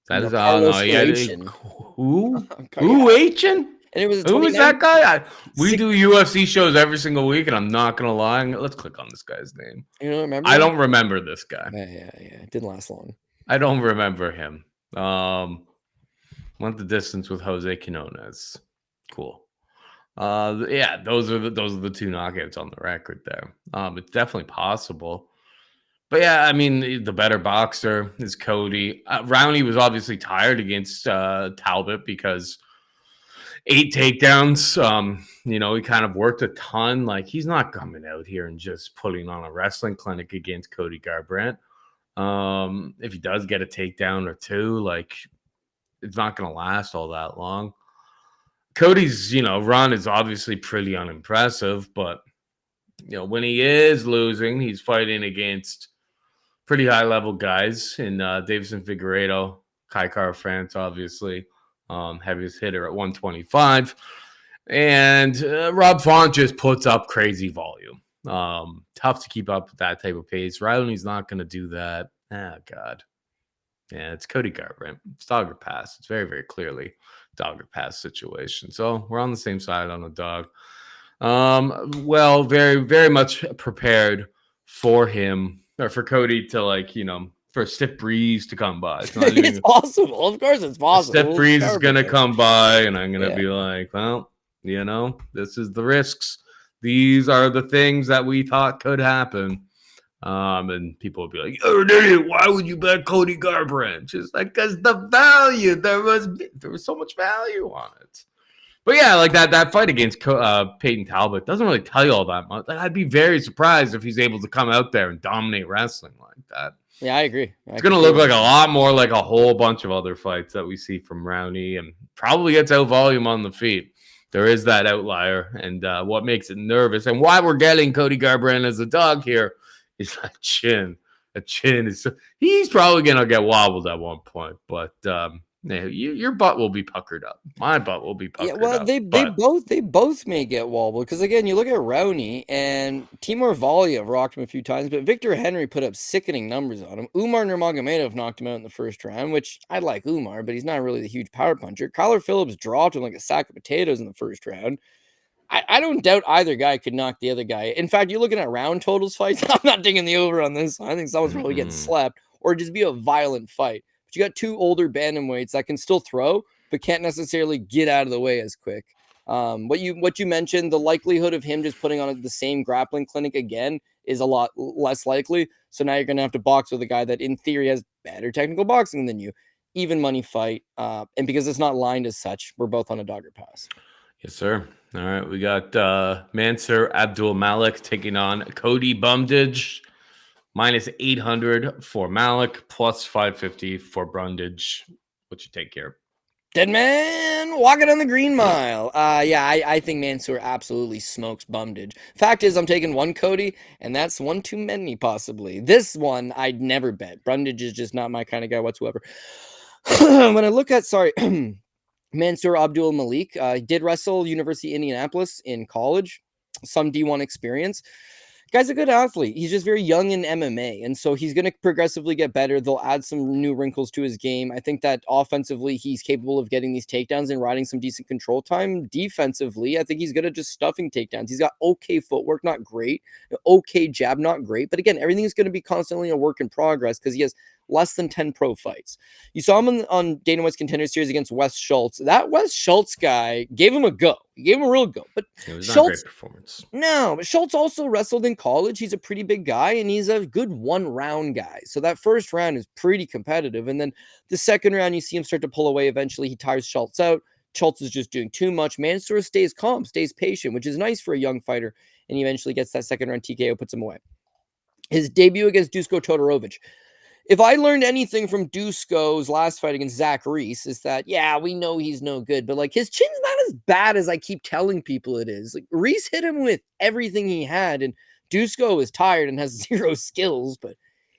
That is who H-in? And it was who was that guy? We do UFC shows every single week, and I'm not gonna lie. Let's click on this guy's name. You don't remember? I don't remember this guy. Yeah. It didn't last long. I don't remember him. Went the distance with Jose Quinones. Cool. Those are the 2 knockouts on the record there. It's definitely possible. But yeah, I mean, the better boxer is Cody. Raoni was obviously tired against Talbot because 8 takedowns. He kind of worked a ton. Like, he's not coming out here and just putting on a wrestling clinic against Cody Garbrandt. If he does get a takedown or 2, like, it's not going to last all that long. Cody's, run is obviously pretty unimpressive, but, when he is losing, he's fighting against pretty high-level guys in Davison Figueiredo, Kai Kara-France, obviously, heaviest hitter at 125. And Rob Font just puts up crazy volume. Tough to keep up with that type of pace. Raoni's not going to do that. God. Yeah, it's Cody Garbrandt. It's dogger pass. It's very, very clearly dogger pass situation. So we're on the same side on the dog. Well, very, very much prepared for him, or for Cody to, for a stiff breeze to come by. It's possible. Of course it's possible. A stiff breeze is going to come by, and I'm going to be like, well, this is the risks. These are the things that we thought could happen. And people will be like, "You're an idiot. Why would you bet Cody Garbrandt?" Just like, because the value, there was so much value on it. But yeah, like that fight against Peyton Talbot doesn't really tell you all that much. Like, I'd be very surprised if he's able to come out there and dominate wrestling like that. Yeah, I agree. It's going to look like a lot more like a whole bunch of other fights that we see from Raoni, and probably gets out volume on the feet. There is that outlier, and what makes it nervous, and why we're getting Cody Garbrandt as a dog here, is a chin. A chin is. He's probably going to get wobbled at one point, but your butt will be puckered up. My butt will be puckered up. They both may get wobbled, because again, you look at Raoni, and Timur Valiev rocked him a few times, but Victor Henry put up sickening numbers on him. Oumar Nurmagomedov knocked him out in the first round, which I like Oumar, but he's not really the huge power puncher. Kyler Phillips dropped him like a sack of potatoes in the first round. I don't doubt either guy could knock the other guy. In fact, you're looking at round totals fights. I'm not digging the over on this. I think someone's probably getting slapped, or just be a violent fight. But you got 2 older bantamweights that can still throw, but can't necessarily get out of the way as quick. What you mentioned, the likelihood of him just putting on the same grappling clinic again is a lot less likely. So now you're going to have to box with a guy that in theory has better technical boxing than you. Even money fight. And because it's not lined as such, we're both on a dogger pass. Yes, sir. All right, we got Mansur Abdul-Malik taking on Cody Brundage. -800 for Malik, +550 for Brundage. What you take here? Edmen walking on the green mile. I think Mansur absolutely smokes Brundage. Fact is, I'm taking one Cody, and that's one too many, possibly. This one, I'd never bet. Brundage is just not my kind of guy whatsoever. When I look at, Mansur Abdul-Malik, did wrestle University of Indianapolis in college, some D1 experience. Guy's a good athlete. He's just very young in MMA, and so he's going to progressively get better. They'll add some new wrinkles to his game. I think that offensively, he's capable of getting these takedowns and riding some decent control time. Defensively, I think he's good at just stuffing takedowns. He's got okay footwork, not great. Okay jab, not great. But again, everything is going to be constantly a work in progress because he has less than 10 pro fights. You saw him on Dana White's Contender Series against Wes Schultz. That Wes Schultz guy gave him a go. He gave him a real go. But it was Schultz, not a great performance. No, but Schultz also wrestled in college. He's a pretty big guy, and he's a good one-round guy. So that first round is pretty competitive. And then the second round, you see him start to pull away. Eventually, he tires Schultz out. Schultz is just doing too much. Mansur stays calm, stays patient, which is nice for a young fighter. And he eventually gets that second round TKO, puts him away. His debut against Dusko Todorovic. If I learned anything from Dusko's last fight against Zach Reese, is that, yeah, we know he's no good, but like his chin's not as bad as I keep telling people it is. Like Reese hit him with everything he had, and Dusko is tired and has zero skills, but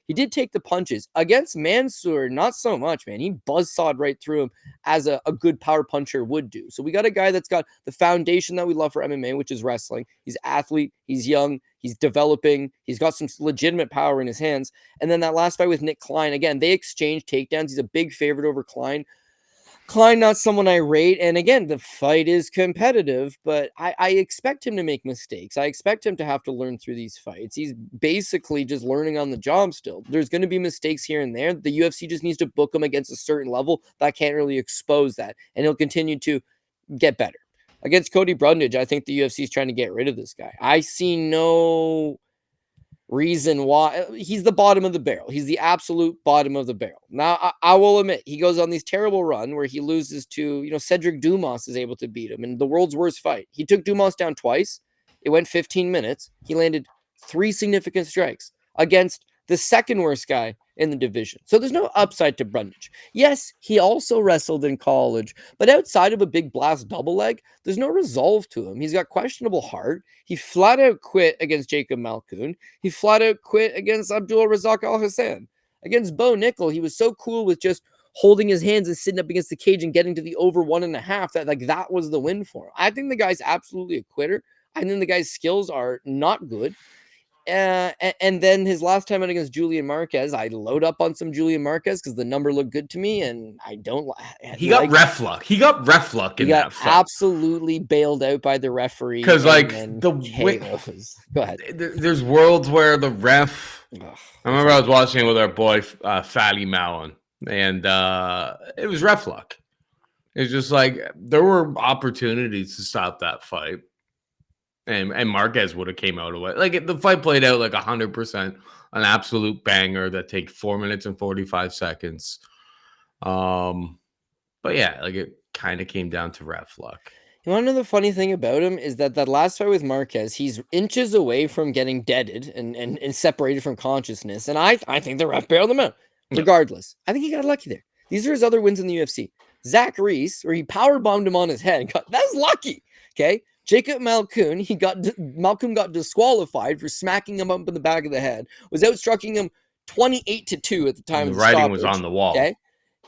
he did take the punches. Against Mansur, not so much, man. He buzzsawed right through him as a good power puncher would do. So we got a guy that's got the foundation that we love for MMA, which is wrestling. He's an athlete. He's young. He's developing. He's got some legitimate power in his hands. And then that last fight with Nick Klein, again, they exchanged takedowns. He's a big favorite over Klein. Klein, not someone I rate. And again, the fight is competitive, but I expect him to make mistakes. I expect him to have to learn through these fights. He's basically just learning on the job still. There's going to be mistakes here and there. The UFC just needs to book him against a certain level that can't really expose that. And he'll continue to get better. Against Cody Brundage, I think the UFC is trying to get rid of this guy. I see no reason why. He's the bottom of the barrel. He's the absolute bottom of the barrel. Now, I will admit, he goes on these terrible run where he loses to, Cedric Dumas is able to beat him in the world's worst fight. He took Dumas down twice. It went 15 minutes. He landed 3 significant strikes against the second worst guy in the division. So there's no upside to Brundage. Yes, he also wrestled in college, but outside of a big blast double leg, there's no resolve to him. He's got questionable heart. He flat out quit against Jacob Malkoun. He flat out quit against Abdul Razak Al Hassan. Against Bo Nickel, he was so cool with just holding his hands and sitting up against the cage and getting to the over 1.5 that was the win for him. I think the guy's absolutely a quitter. I think the guy's skills are not good. And then his last time out against Julian Marquez, I load up on some Julian Marquez because the number looked good to me, and I don't. He got ref luck. He got ref luck in that fight. Absolutely bailed out by the referee. Because go ahead. There's worlds where the ref. I remember I was watching it with our boy Fatty Mallon, and it was ref luck. It's just like there were opportunities to stop that fight. And Marquez would have came out away. Like the fight played out like 100%, an absolute banger that takes 4 minutes and 45 seconds. But yeah, like it kind of came down to ref luck. You want to know the funny thing about him is that last fight with Marquez, he's inches away from getting deaded and separated from consciousness. And I think the ref bailed him out. Regardless, I think he got lucky there. These are his other wins in the UFC. Zach Reese, where he power bombed him on his head. That's lucky. Okay. Jacob Malkoun, Malkoun got disqualified for smacking him up in the back of the head, was outstrucking him 28-2 at the time. The writing was on the wall. Okay.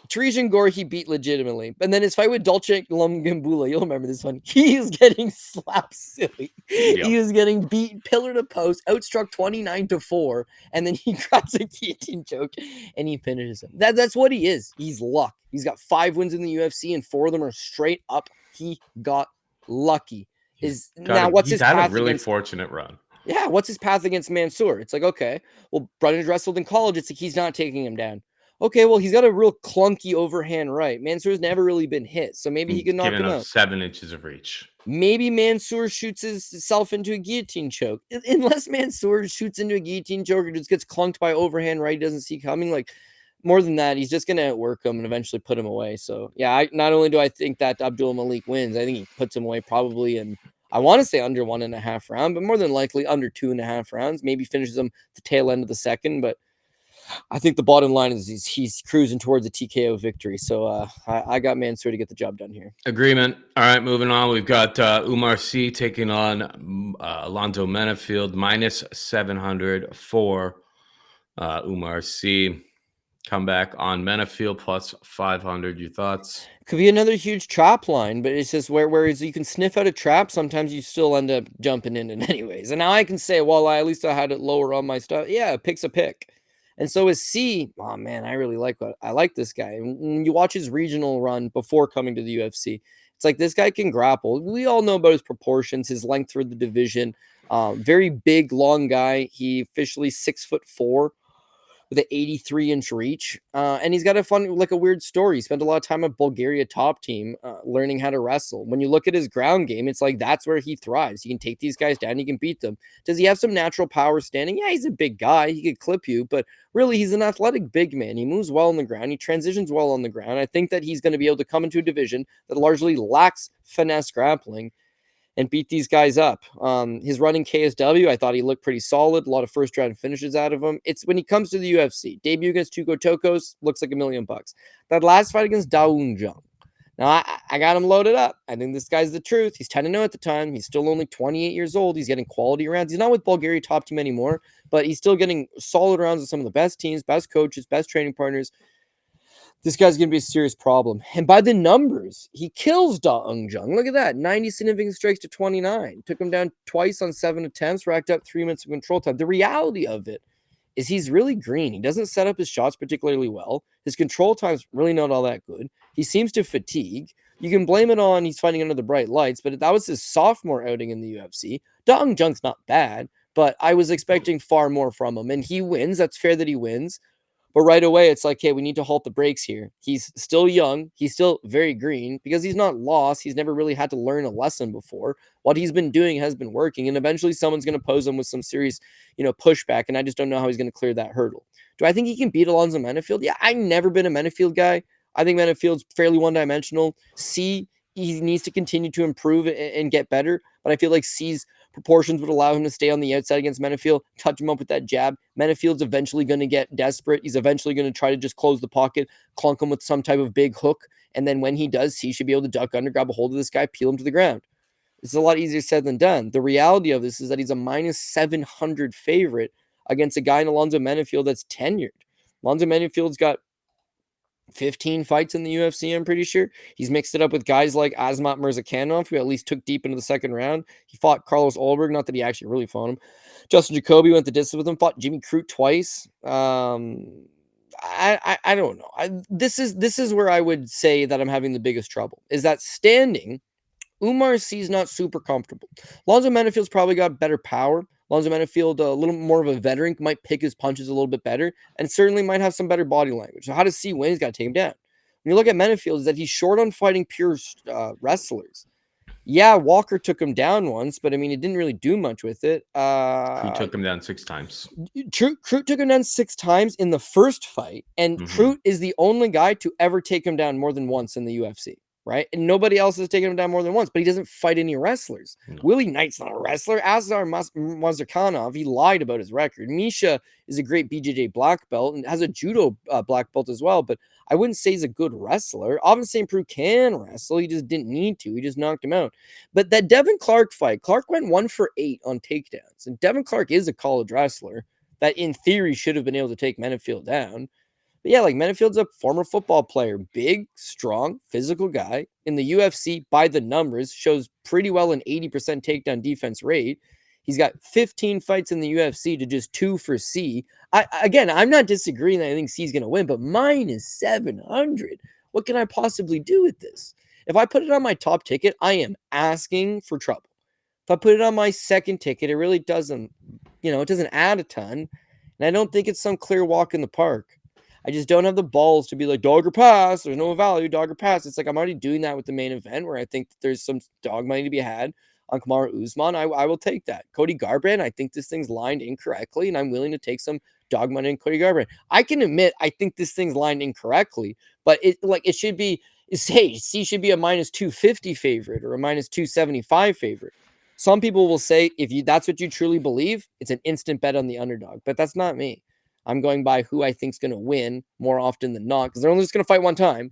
Teresian Gore, he beat legitimately. And then his fight with Dolce Lumgambula, you'll remember this one. He is getting slapped silly. Yep. He was getting beat pillar to post, outstruck 29-4, and then he grabs a guillotine choke and he finishes him. That's what he is. He's luck. He's got 5 wins in the UFC, and 4 of them are straight up. He got lucky. What's his path? Had a really fortunate run. Yeah, what's his path against Mansur? It's like, okay, well, Brundage wrestled in college. It's like he's not taking him down. Okay, well, he's got a real clunky overhand right. Mansur's never really been hit, so maybe he can knock him out. 7 inches of reach. Maybe Mansur shoots himself into a guillotine choke. Unless Mansur shoots into a guillotine choke or just gets clunked by overhand right, he doesn't see coming. Like, more than that, he's just going to outwork him and eventually put him away. So, yeah, not only do I think that Abdul-Malik wins, I think he puts him away probably in, I want to say under 1.5 round, but more than likely under 2.5 rounds. Maybe finishes him the tail end of the second, but I think the bottom line is he's cruising towards a TKO victory. So I got Mansur to get the job done here. Agreement. All right, moving on. We've got Oumar C taking on Alonzo Menifield, minus 700 for Oumar C. Comeback on Menifield plus 500. Your thoughts? Could be another huge trap line, but it's just whereas you can sniff out a trap, sometimes you still end up jumping in it anyways. And now I can say, well, at least I had it lower on my stuff. Yeah, pick's a pick. And so is C. Oh man, I really like this guy. When you watch his regional run before coming to the UFC, it's like this guy can grapple. We all know about his proportions, his length for the division. Very big, long guy. He officially 6'4". with an 83-inch reach. And he's got a weird story. He spent a lot of time at Bulgaria top team learning how to wrestle. When you look at his ground game, it's like that's where he thrives. He can take these guys down. He can beat them. Does he have some natural power standing? Yeah, he's a big guy. He could clip you, but really he's an athletic big man. He moves well on the ground. He transitions well on the ground. I think that he's going to be able to come into a division that largely lacks finesse grappling and beat these guys up. His running KSW, I thought he looked pretty solid. A lot of first round finishes out of him. It's when he comes to the UFC. Debut against Tuco Tokos, looks like $1 million. That last fight against Dawoon Jung. Now, I got him loaded up. I think this guy's the truth. He's 10-0 at the time. He's still only 28 years old. He's getting quality rounds. He's not with Bulgaria top team anymore, but he's still getting solid rounds with some of the best teams, best coaches, best training partners. This guy's going to be a serious problem. And by the numbers, he kills Dawoon Jung. Look at that. 90 significant strikes to 29. Took him down twice on 7 attempts, racked up 3 minutes of control time. The reality of it is he's really green. He doesn't set up his shots particularly well. His control time's really not all that good. He seems to fatigue. You can blame it on he's fighting under the bright lights, but that was his sophomore outing in the UFC. Dawoon Jung's not bad, but I was expecting far more from him. And he wins. That's fair that he wins. But right away, it's like, hey, we need to halt the brakes here. He's still young. He's still very green because he's not lost. He's never really had to learn a lesson before. What he's been doing has been working. And eventually someone's going to pose him with some serious, pushback. And I just don't know how he's going to clear that hurdle. Do I think he can beat Alonzo Menifield? Yeah, I've never been a Menifield guy. I think Menifield's fairly one-dimensional. C, he needs to continue to improve and get better. But I feel like C's proportions would allow him to stay on the outside against Menifield, touch him up with that jab. Menifield's eventually going to get desperate. He's eventually going to try to just close the pocket, clunk him with some type of big hook. And then when he does, he should be able to duck under, grab a hold of this guy, peel him to the ground. It's a lot easier said than done. The reality of this is that he's a minus 700 favorite against a guy in Alonzo Menifield that's tenured. Alonzo Menifield's got 15 fights in the UFC, I'm pretty sure. He's mixed it up with guys like Azmat Mirzakhanov, who at least took deep into the second round. He fought Carlos Olberg, not that he actually really fought him. Justin Jacoby went the distance with him, fought Jimmy Crute twice. I don't know. This is where I would say that I'm having the biggest trouble, is that standing, Oumar C's not super comfortable. Alonzo Menifield's probably got better power. Alonzo Menifield, a little more of a veteran, might pick his punches a little bit better and certainly might have some better body language. So how does C win? He's got to take him down. When you look at Menifield, is that he's short on fighting pure wrestlers. Yeah, Walker took him down once, but I mean, he didn't really do much with it. Crute took him down 6 times. Crute took him down 6 times in the first fight, and Crute is the only guy to ever take him down more than once in the UFC. Right? And nobody else has taken him down more than once, but he doesn't fight any wrestlers. No. Willie Knight's not a wrestler. Azar Mazarkanov, he lied about his record. Misha is a great BJJ black belt and has a judo black belt as well, but I wouldn't say he's a good wrestler. Obviously, St. Preux can wrestle. He just didn't need to. He just knocked him out. But that Devin Clark fight, Clark went 1 for 8 on takedowns. And Devin Clark is a college wrestler that in theory should have been able to take Menifield down. But yeah, like Menifield's a former football player, big, strong, physical guy. In the UFC, by the numbers, shows pretty well an 80% takedown defense rate. He's got 15 fights in the UFC to just 2 for C. I'm not disagreeing that I think C's going to win, but minus 700. What can I possibly do with this? If I put it on my top ticket, I am asking for trouble. If I put it on my second ticket, it really doesn't, it doesn't add a ton. And I don't think it's some clear walk in the park. I just don't have the balls to be like, dog or pass. There's no value, dog or pass. It's like I'm already doing that with the main event where I think that there's some dog money to be had on Kamaru Usman. I will take that. Cody Garbrandt, I think this thing's lined incorrectly, and I'm willing to take some dog money on Cody Garbrandt. I can admit I think this thing's lined incorrectly, but it should be, hey, C should be a minus 250 favorite or a minus 275 favorite. Some people will say that's what you truly believe, it's an instant bet on the underdog, but that's not me. I'm going by who I think's going to win more often than not, because they're only just going to fight one time.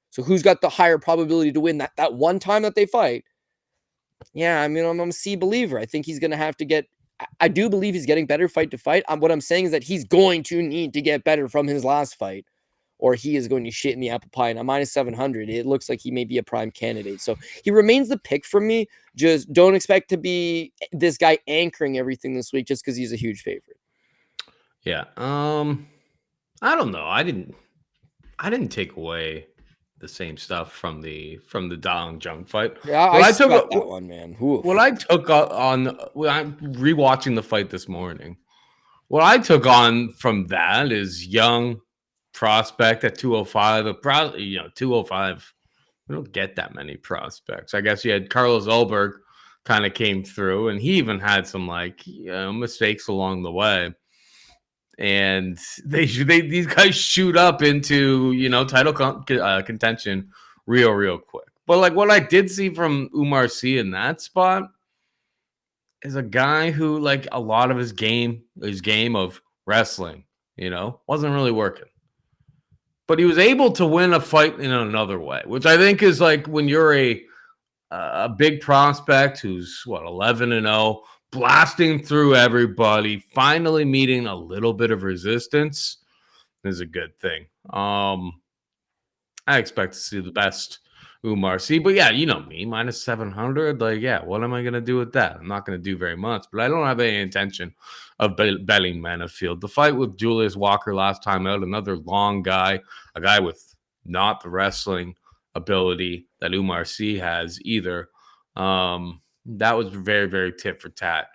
So who's got the higher probability to win that one time that they fight? Yeah, I mean, I'm a C believer. I think he's going to have to get – I do believe he's getting better fight to fight. What I'm saying is that he's going to need to get better from his last fight, or he is going to shit in the apple pie. And at minus 700, it looks like he may be a prime candidate. So he remains the pick for me. Just don't expect to be this guy anchoring everything this week just because he's a huge favorite. Yeah. I don't know. I didn't take away the same stuff from the Dawoon Jung fight. Yeah, I took that one, man. What I took on when I'm rewatching the fight this morning what I took on from that is young prospect at 205. But probably 205. We don't get that many prospects. I guess you had Carlos Ulberg kind of came through, and he even had some mistakes along the way. And these guys shoot up into title contention real quick. But like what I did see from Oumar Sy in that spot is a guy who like a lot of his game of wrestling, wasn't really working. But he was able to win a fight in another way, which I think is like when you're a big prospect who's 11-0, blasting through everybody, finally meeting a little bit of resistance is a good thing. I expect to see the best Oumar Sy, but yeah, you know me, minus 700. Like, yeah, what am I going to do with that? I'm not going to do very much, but I don't have any intention of betting Menifield. The fight with Julius Walker last time out, another long guy, a guy with not the wrestling ability that Oumar Sy has either. That was very, very tit for tat.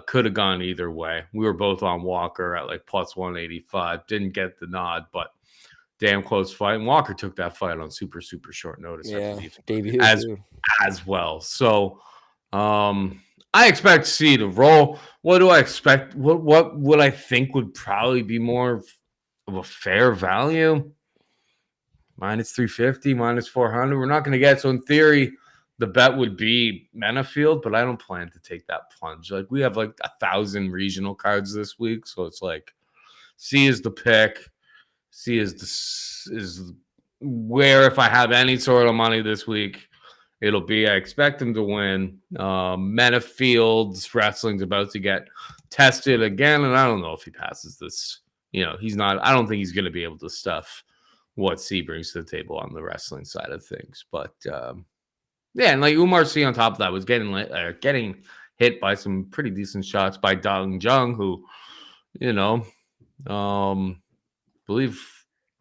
Could have gone either way. We were both on Walker at like plus 185. Didn't get the nod, but damn close fight. And Walker took that fight on super, super short notice, I believe, debut as well. So I expect Sy to roll. What do I expect? What would I think would probably be more of a fair value? Minus 350, minus 400. We're not going to get. So in theory, the bet would be Menifield, but I don't plan to take that plunge. Like we have like 1,000 regional cards this week, so it's like Sy is the pick. Sy is where if I have any sort of money this week, it'll be. I expect him to win. Menifield's wrestling's about to get tested again, and I don't know if he passes this. He's not. I don't think he's going to be able to stuff what Sy brings to the table on the wrestling side of things. But yeah, and like Oumar Sy on top of that was getting hit by some pretty decent shots by Dong Jung, who, believe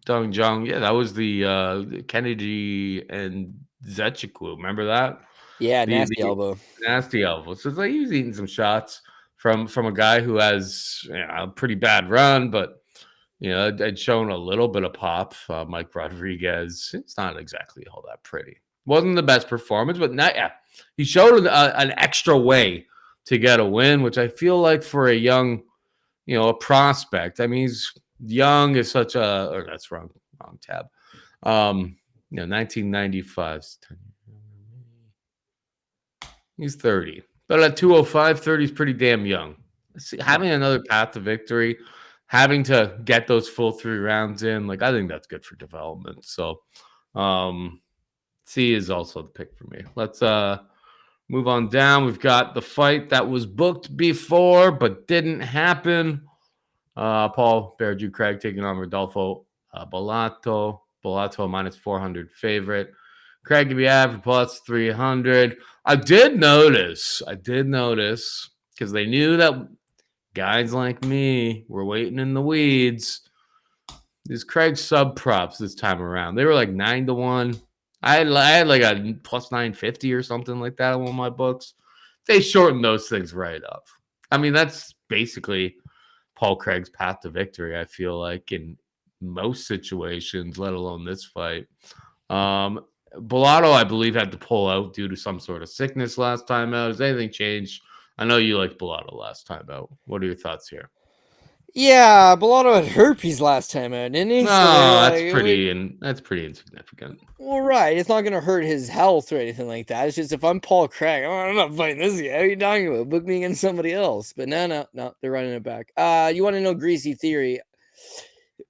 Dong Jung. Yeah, that was the Kennedy and Zetchikwu. Remember that? Yeah, nasty elbow. Nasty elbow. So it's like he was eating some shots from a guy who has a pretty bad run, but had shown a little bit of pop. Mike Rodriguez. It's not exactly all that pretty. Wasn't the best performance, but he showed an extra way to get a win, which I feel like for a young, a prospect. I mean, he's young is such a, or that's wrong tab. 1995. He's 30, but at 205, 30 is pretty damn young. Having another path to victory, having to get those full 3 rounds in, like I think that's good for development. So, Sy is also the pick for me. Let's move on down. We've got the fight that was booked before but didn't happen. Paul Berju Craig taking on Rodolfo Bellato. Bellato minus 400 favorite. Craig to be out for plus 300. I did notice because they knew that guys like me were waiting in the weeds. These Craig sub props this time around, they were like 9-1. I had like a plus 950 or something like that on one of my books. They shortened those things right up. I mean, that's basically Paul Craig's path to victory, I feel like, in most situations, let alone this fight. Bellato, I believe, had to pull out due to some sort of sickness last time out. Has anything changed? I know you liked Bellato last time out. What are your thoughts here? Yeah, Bellato had herpes last time out, didn't he? No, that's pretty insignificant. Well, right. It's not going to hurt his health or anything like that. It's just if I'm Paul Craig, I'm not fighting this guy. What are you talking about? Book me against somebody else. But no, they're running it back. You want to know greasy theory?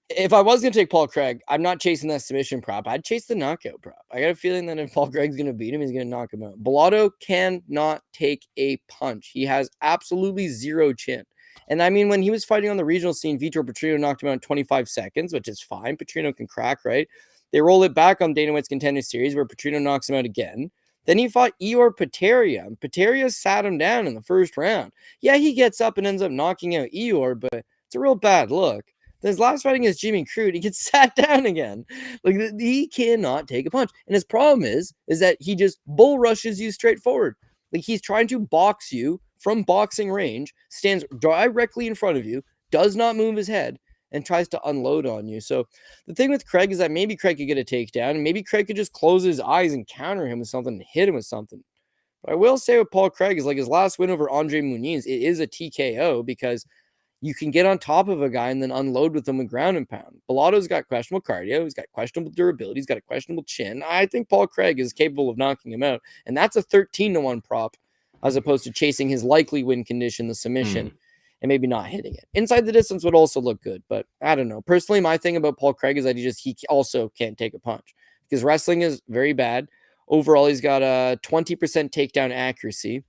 If I was going to take Paul Craig, I'm not chasing that submission prop. I'd chase the knockout prop. I got a feeling that if Paul Craig's going to beat him, he's going to knock him out. Bellato cannot take a punch. He has absolutely zero chin. And I mean, when he was fighting on the regional scene, Vitor Petrino knocked him out in 25 seconds, which is fine. Petrino can crack, right? They roll it back on Dana White's Contender Series where Petrino knocks him out again. Then he fought Ihor Peteria. And Peteria sat him down in the first round. Yeah, he gets up and ends up knocking out Ihor, but it's a real bad look. Then his last fight against Jimmy Crute, he gets sat down again. Like, he cannot take a punch. And his problem is that he just bull rushes you straight forward. Like, he's trying to box you from boxing range, stands directly in front of you, does not move his head and tries to unload on you. So the thing with Craig is that maybe Craig could get a takedown, and maybe Craig could just close his eyes and counter him with something and hit him with something. But I will say with Paul Craig is like his last win over Andre Muniz, it is a TKO because you can get on top of a guy and then unload with him with ground and pound. Bellato's got questionable cardio. He's got questionable durability. He's got a questionable chin. I think Paul Craig is capable of knocking him out. And that's a 13-1 prop as opposed to chasing his likely win condition, the submission, and maybe not hitting it. Inside the distance would also look good, but I don't know. Personally, my thing about Paul Craig is that he also can't take a punch because wrestling is very bad. Overall, he's got a 20% takedown accuracy.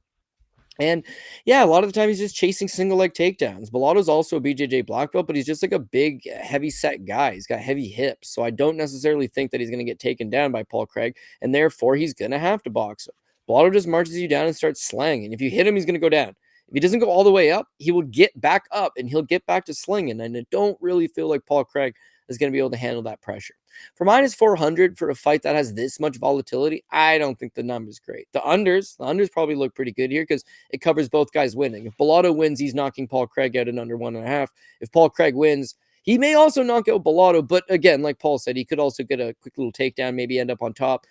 And yeah, a lot of the time he's just chasing single leg takedowns. Bellato's also a BJJ black belt, but he's just like a big, heavy set guy. He's got heavy hips. So I don't necessarily think that he's going to get taken down by Paul Craig, and therefore he's going to have to box him. Bellato just marches you down and starts slanging. If you hit him, he's going to go down. If he doesn't go all the way up, he will get back up and he'll get back to slinging. And I don't really feel like Paul Craig is going to be able to handle that pressure. For minus 400 for a fight that has this much volatility, I don't think the number's great. The unders probably look pretty good here because it covers both guys winning. If Bellato wins, he's knocking Paul Craig out in under 1.5. If Paul Craig wins, he may also knock out Bellato, but again, like Paul said, he could also get a quick little takedown, maybe end up on top.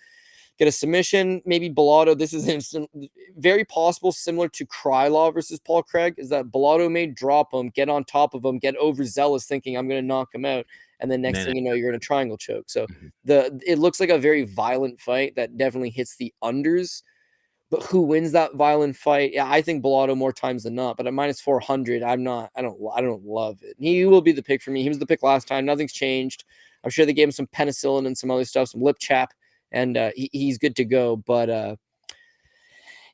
Get a submission, maybe Bellato. This is very possible, similar to Krylov versus Paul Craig, is that Bellato may drop him, get on top of him, get overzealous thinking I'm going to knock him out. And then next thing you know, you're in a triangle choke. So it looks like a very violent fight that definitely hits the unders. But who wins that violent fight? Yeah, I think Bellato more times than not. But at minus 400, I don't love it. He will be the pick for me. He was the pick last time. Nothing's changed. I'm sure they gave him some penicillin and some other stuff, some lip chap. And he's good to go. But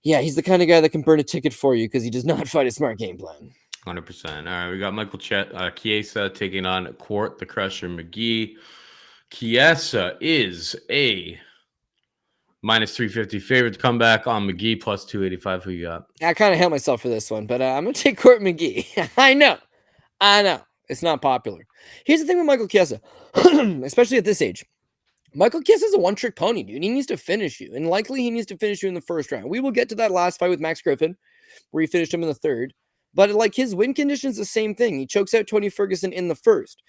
yeah, he's the kind of guy that can burn a ticket for you because he does not fight a smart game plan. 100%. All right, we got Michael Chiesa taking on Quart the Crusher McGee. Chiesa is a minus 350 favorite to come back on McGee plus 285. Who you got? I kind of held myself for this one, but I'm going to take Quart McGee. I know. It's not popular. Here's the thing with Michael Chiesa, especially at this age. Michael Chiesa is a one-trick pony, dude. He needs to finish you, and likely he needs to finish you in the first round. We will get to that last fight with Max Griffin, where he finished him in the third. But like his win condition is the same thing. He chokes out Tony Ferguson in the first.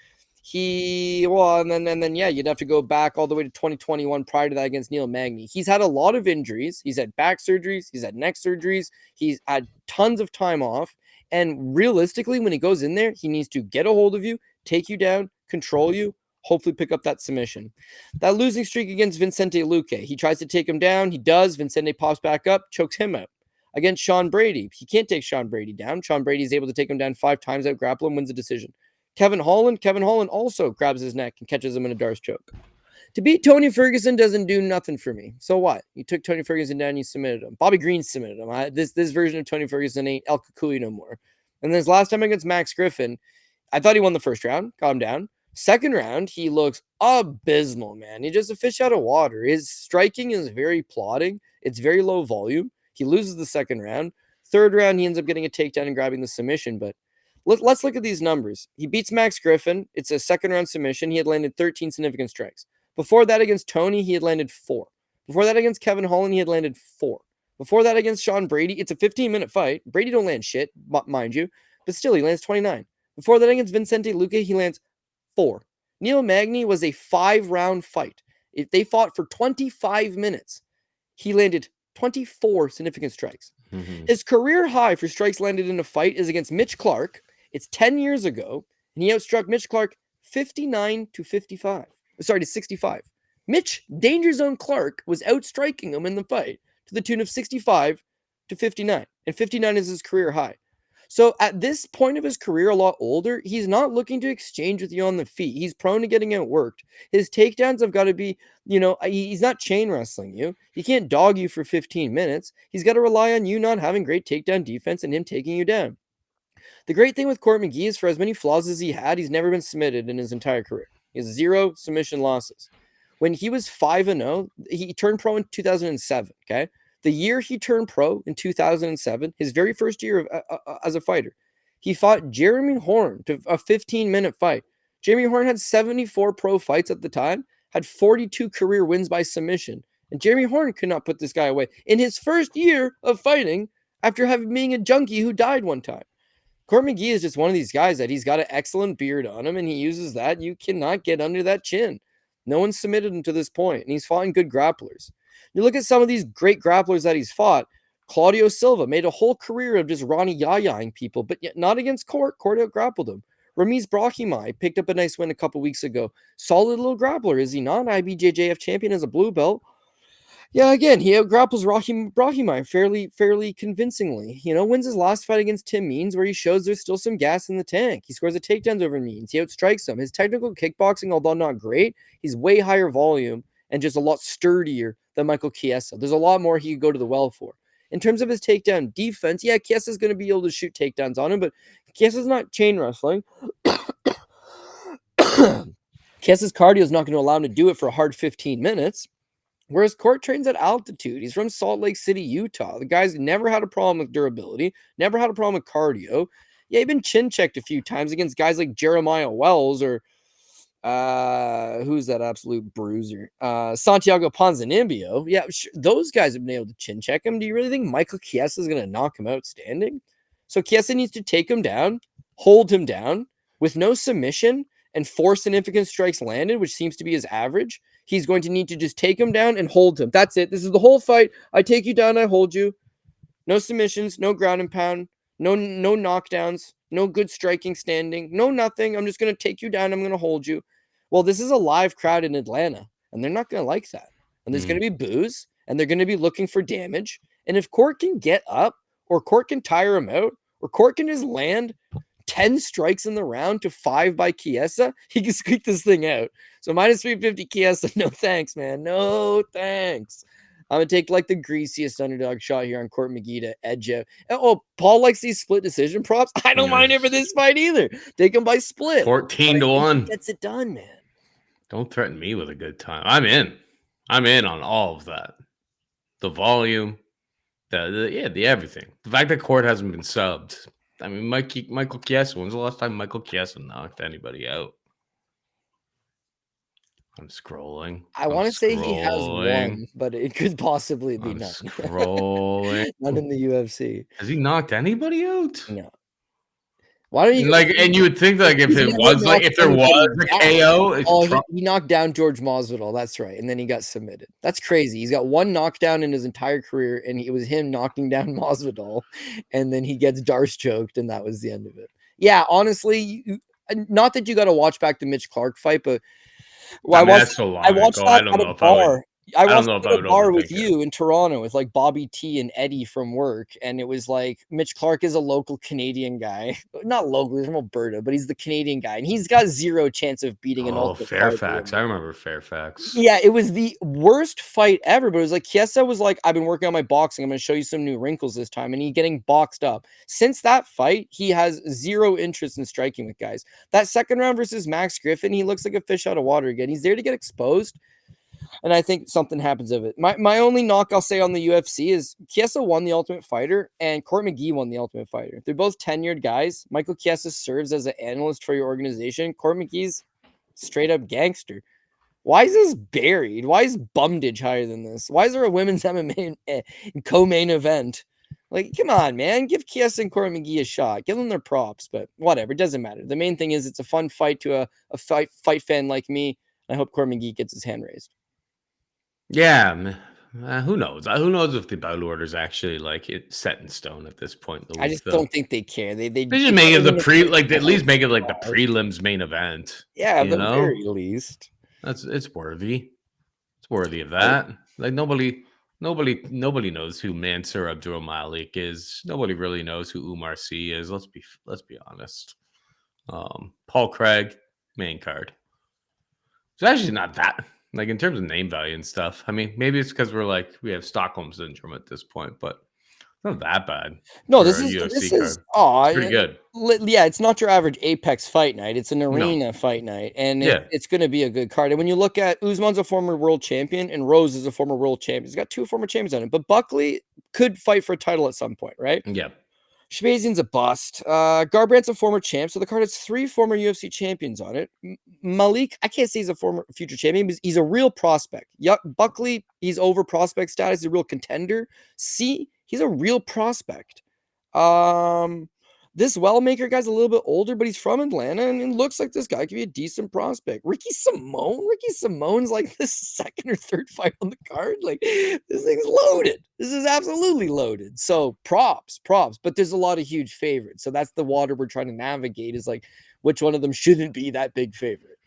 And then you'd have to go back all the way to 2021 prior to that against Neil Magny. He's had a lot of injuries. He's had back surgeries. He's had neck surgeries. He's had tons of time off. And realistically, when he goes in there, he needs to get a hold of you, take you down, control you, hopefully pick up that submission. That losing streak against Vicente Luque, he tries to take him down. He does. Vicente pops back up, chokes him out. Against Sean Brady, he can't take Sean Brady down. Sean Brady is able to take him down 5 times, out grapple him, wins a decision. Kevin Holland also grabs his neck and catches him in a Darce choke. To beat Tony Ferguson doesn't do nothing for me. So what? You took Tony Ferguson down, you submitted him. Bobby Green submitted him. This version of Tony Ferguson ain't El Cucuy no more. And then his last time against Max Griffin, I thought he won the first round, got him down. Second round, he looks abysmal, man. He's just a fish out of water. His striking is very plodding. It's very low volume. He loses the second round. Third round, he ends up getting a takedown and grabbing the submission. But let's look at these numbers. He beats Max Griffin. It's a second round submission. He had landed 13 significant strikes. Before that against Tony, he had landed 4. Before that against Kevin Holland, he had landed 4. Before that against Sean Brady, it's a 15-minute fight. Brady don't land shit, mind you. But still, he lands 29. Before that against Vicente Luque, he lands 4. Neil Magny was a 5-round fight. They fought for 25 minutes. He landed 24 significant strikes. His career high for strikes landed in a fight is against Mitch Clark. It's 10 years ago, and he outstruck Mitch Clark 59 to 55. Sorry, to 65. Mitch Danger Zone Clark was outstriking him in the fight to the tune of 65 to 59, and 59 is his career high. So at this point of his career, a lot older, he's not looking to exchange with you on the feet. He's prone to getting outworked. His takedowns have got to be, he's not chain wrestling you. He can't dog you for 15 minutes. He's got to rely on you not having great takedown defense and him taking you down. The great thing with Quart McGee is for as many flaws as he had, he's never been submitted in his entire career. He has 0 submission losses. When he was 5-0, he turned pro in 2007, okay? The year he turned pro in 2007, his very first year as a fighter, he fought Jeremy Horn to a 15-minute fight. Jeremy Horn had 74 pro fights at the time, had 42 career wins by submission, and Jeremy Horn could not put this guy away in his first year of fighting after being a junkie who died one time. Court McGee is just one of these guys that he's got an excellent beard on him, and he uses that. You cannot get under that chin. No one submitted him to this point, and he's fought good grapplers. You look at some of these great grapplers that he's fought. Claudio Silva made a whole career of just Ronnie Yayaing people, but yet not against Court. Court out-grappled him. Ramiz Brahimaj picked up a nice win a couple weeks ago. Solid little grappler, is he not? IBJJF champion as a blue belt. Yeah, again, he out-grapples Brahimaj fairly convincingly. Wins his last fight against Tim Means, where he shows there's still some gas in the tank. He scores a takedowns over Means. He outstrikes him. His technical kickboxing, although not great, he's way higher volume and just a lot sturdier than Michael Chiesa. There's a lot more he could go to the well for. In terms of his takedown defense, yeah, Chiesa's going to be able to shoot takedowns on him, but Chiesa's not chain wrestling. Chiesa's cardio is not going to allow him to do it for a hard 15 minutes. Whereas Court trains at altitude. He's from Salt Lake City, Utah. The guy's never had a problem with durability, never had a problem with cardio. Yeah, he's been chin checked a few times against guys like Jeremiah Wells or who's that absolute bruiser? Santiago Ponzinibbio. Yeah, those guys have been able to chin check him. Do you really think Michael Chiesa is going to knock him out standing? So Chiesa needs to take him down, hold him down with no submission and 4 significant strikes landed, which seems to be his average. He's going to need to just take him down and hold him. That's it. This is the whole fight. I take you down, I hold you. No submissions, no ground and pound, no knockdowns, no good striking standing, no nothing. I'm just going to take you down. I'm going to hold you. Well, this is a live crowd in Atlanta, and they're not going to like that. And there's going to be boos, and they're going to be looking for damage. And if Court can get up, or Court can tire him out, or Court can just land 10 strikes in the round to 5 by Chiesa, he can squeak this thing out. So minus 350 Chiesa, no thanks, man. No thanks. I'm going to take like the greasiest underdog shot here on Court McGee to edge out. Oh, Paul likes these split decision props. I don't mind it for this fight either. Take him by split. 14-1. Gets it done, man. Don't threaten me with a good time. I'm in on all of that. The volume, the everything. The fact that Court hasn't been subbed. I mean, Michael Chiesa. When's the last time Michael Chiesa knocked anybody out? I'm scrolling. I want to say he has one, but it could possibly be none. Scrolling. None in the UFC. Has he knocked anybody out? No. Why don't you and you would think if there was a KO, he knocked down George Masvidal. That's right, and then he got submitted. That's crazy. He's got one knockdown in his entire career, and it was him knocking down Masvidal, and then he gets Darce choked, and that was the end of it. Yeah, honestly, not that you got to watch back the Mitch Clark fight, but I watched that at a bar. I watched at a bar with you in Toronto with like Bobby T and Eddie from work, and it was like Mitch Clark is a local Canadian guy, not local, he's from Alberta, but he's the Canadian guy, and he's got zero chance of beating an ultimate Fairfax. I remember Fairfax. Yeah, it was the worst fight ever, but it was like Chiesa was like, I've been working on my boxing. I'm going to show you some new wrinkles this time, and he's getting boxed up. Since that fight, he has zero interest in striking with guys. That second round versus Max Griffin, he looks like a fish out of water again. He's there to get exposed. And I think something happens of it. My only knock I'll say on the UFC is Chiesa won the Ultimate Fighter and Court McGee won the Ultimate Fighter. They're both tenured guys. Michael Chiesa serves as an analyst for your organization. Court McGee's straight up gangster. Why is this buried? Why is Brundage higher than this? Why is there a women's MMA co-main event? Like, come on, man. Give Chiesa and Court McGee a shot. Give them their props, but whatever. It doesn't matter. The main thing is it's a fun fight to a fight fan like me. I hope Court McGee gets his hand raised. Yeah, who knows? Who knows if the bout order is actually set in stone at this point? I just don't think they care. They just make it at least make it like the prelims main event. Yeah, at the very least. It's worthy. It's worthy of that. Like nobody knows who Mansur Abdul-Malik is. Nobody really knows who Oumar C is. Let's be honest. Paul Craig, main card. It's actually not that. Like in terms of name value and stuff, I mean, maybe it's because we have Stockholm syndrome at this point, but it's not that bad. No, this is pretty good. Yeah, it's not your average Apex fight night. It's an arena fight night, and it's going to be a good card. And when you look at Usman's a former world champion, and Rose is a former world champion. He's got 2 former champions on it, but Buckley could fight for a title at some point, right? Yeah. Shahbazyan's a bust. Garbrandt's a former champ, so the card has 3 former UFC champions on it. Malik, I can't say he's a former future champion, but he's a real prospect. Buckley, he's over prospect status, he's a real contender. C, he's a real prospect. This Wellmaker guy's a little bit older, but he's from Atlanta and it looks like this guy could be a decent prospect. Ricky Simone's like this second or third fight on the card. Like, this thing's loaded. This is absolutely loaded. So props, but there's a lot of huge favorites. So that's the water we're trying to navigate, is like, which one of them shouldn't be that big favorite?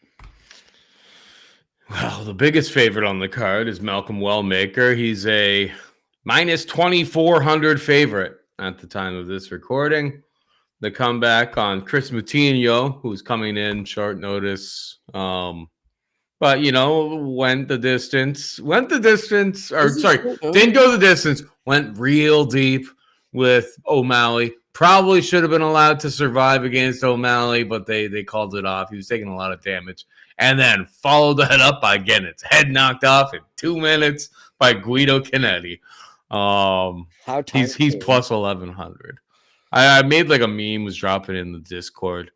Well, the biggest favorite on the card is Malcolm Wellmaker. He's a minus 2,400 favorite at the time of this recording. The comeback on Kris Moutinho, who's coming in short notice. But, went the distance, didn't go the distance, went real deep with O'Malley. Probably should have been allowed to survive against O'Malley, but they called it off. He was taking a lot of damage. And then followed that up by getting its head knocked off in 2 minutes by Guido Canetti. He's plus 1,100. I made like a meme, was dropping in the Discord.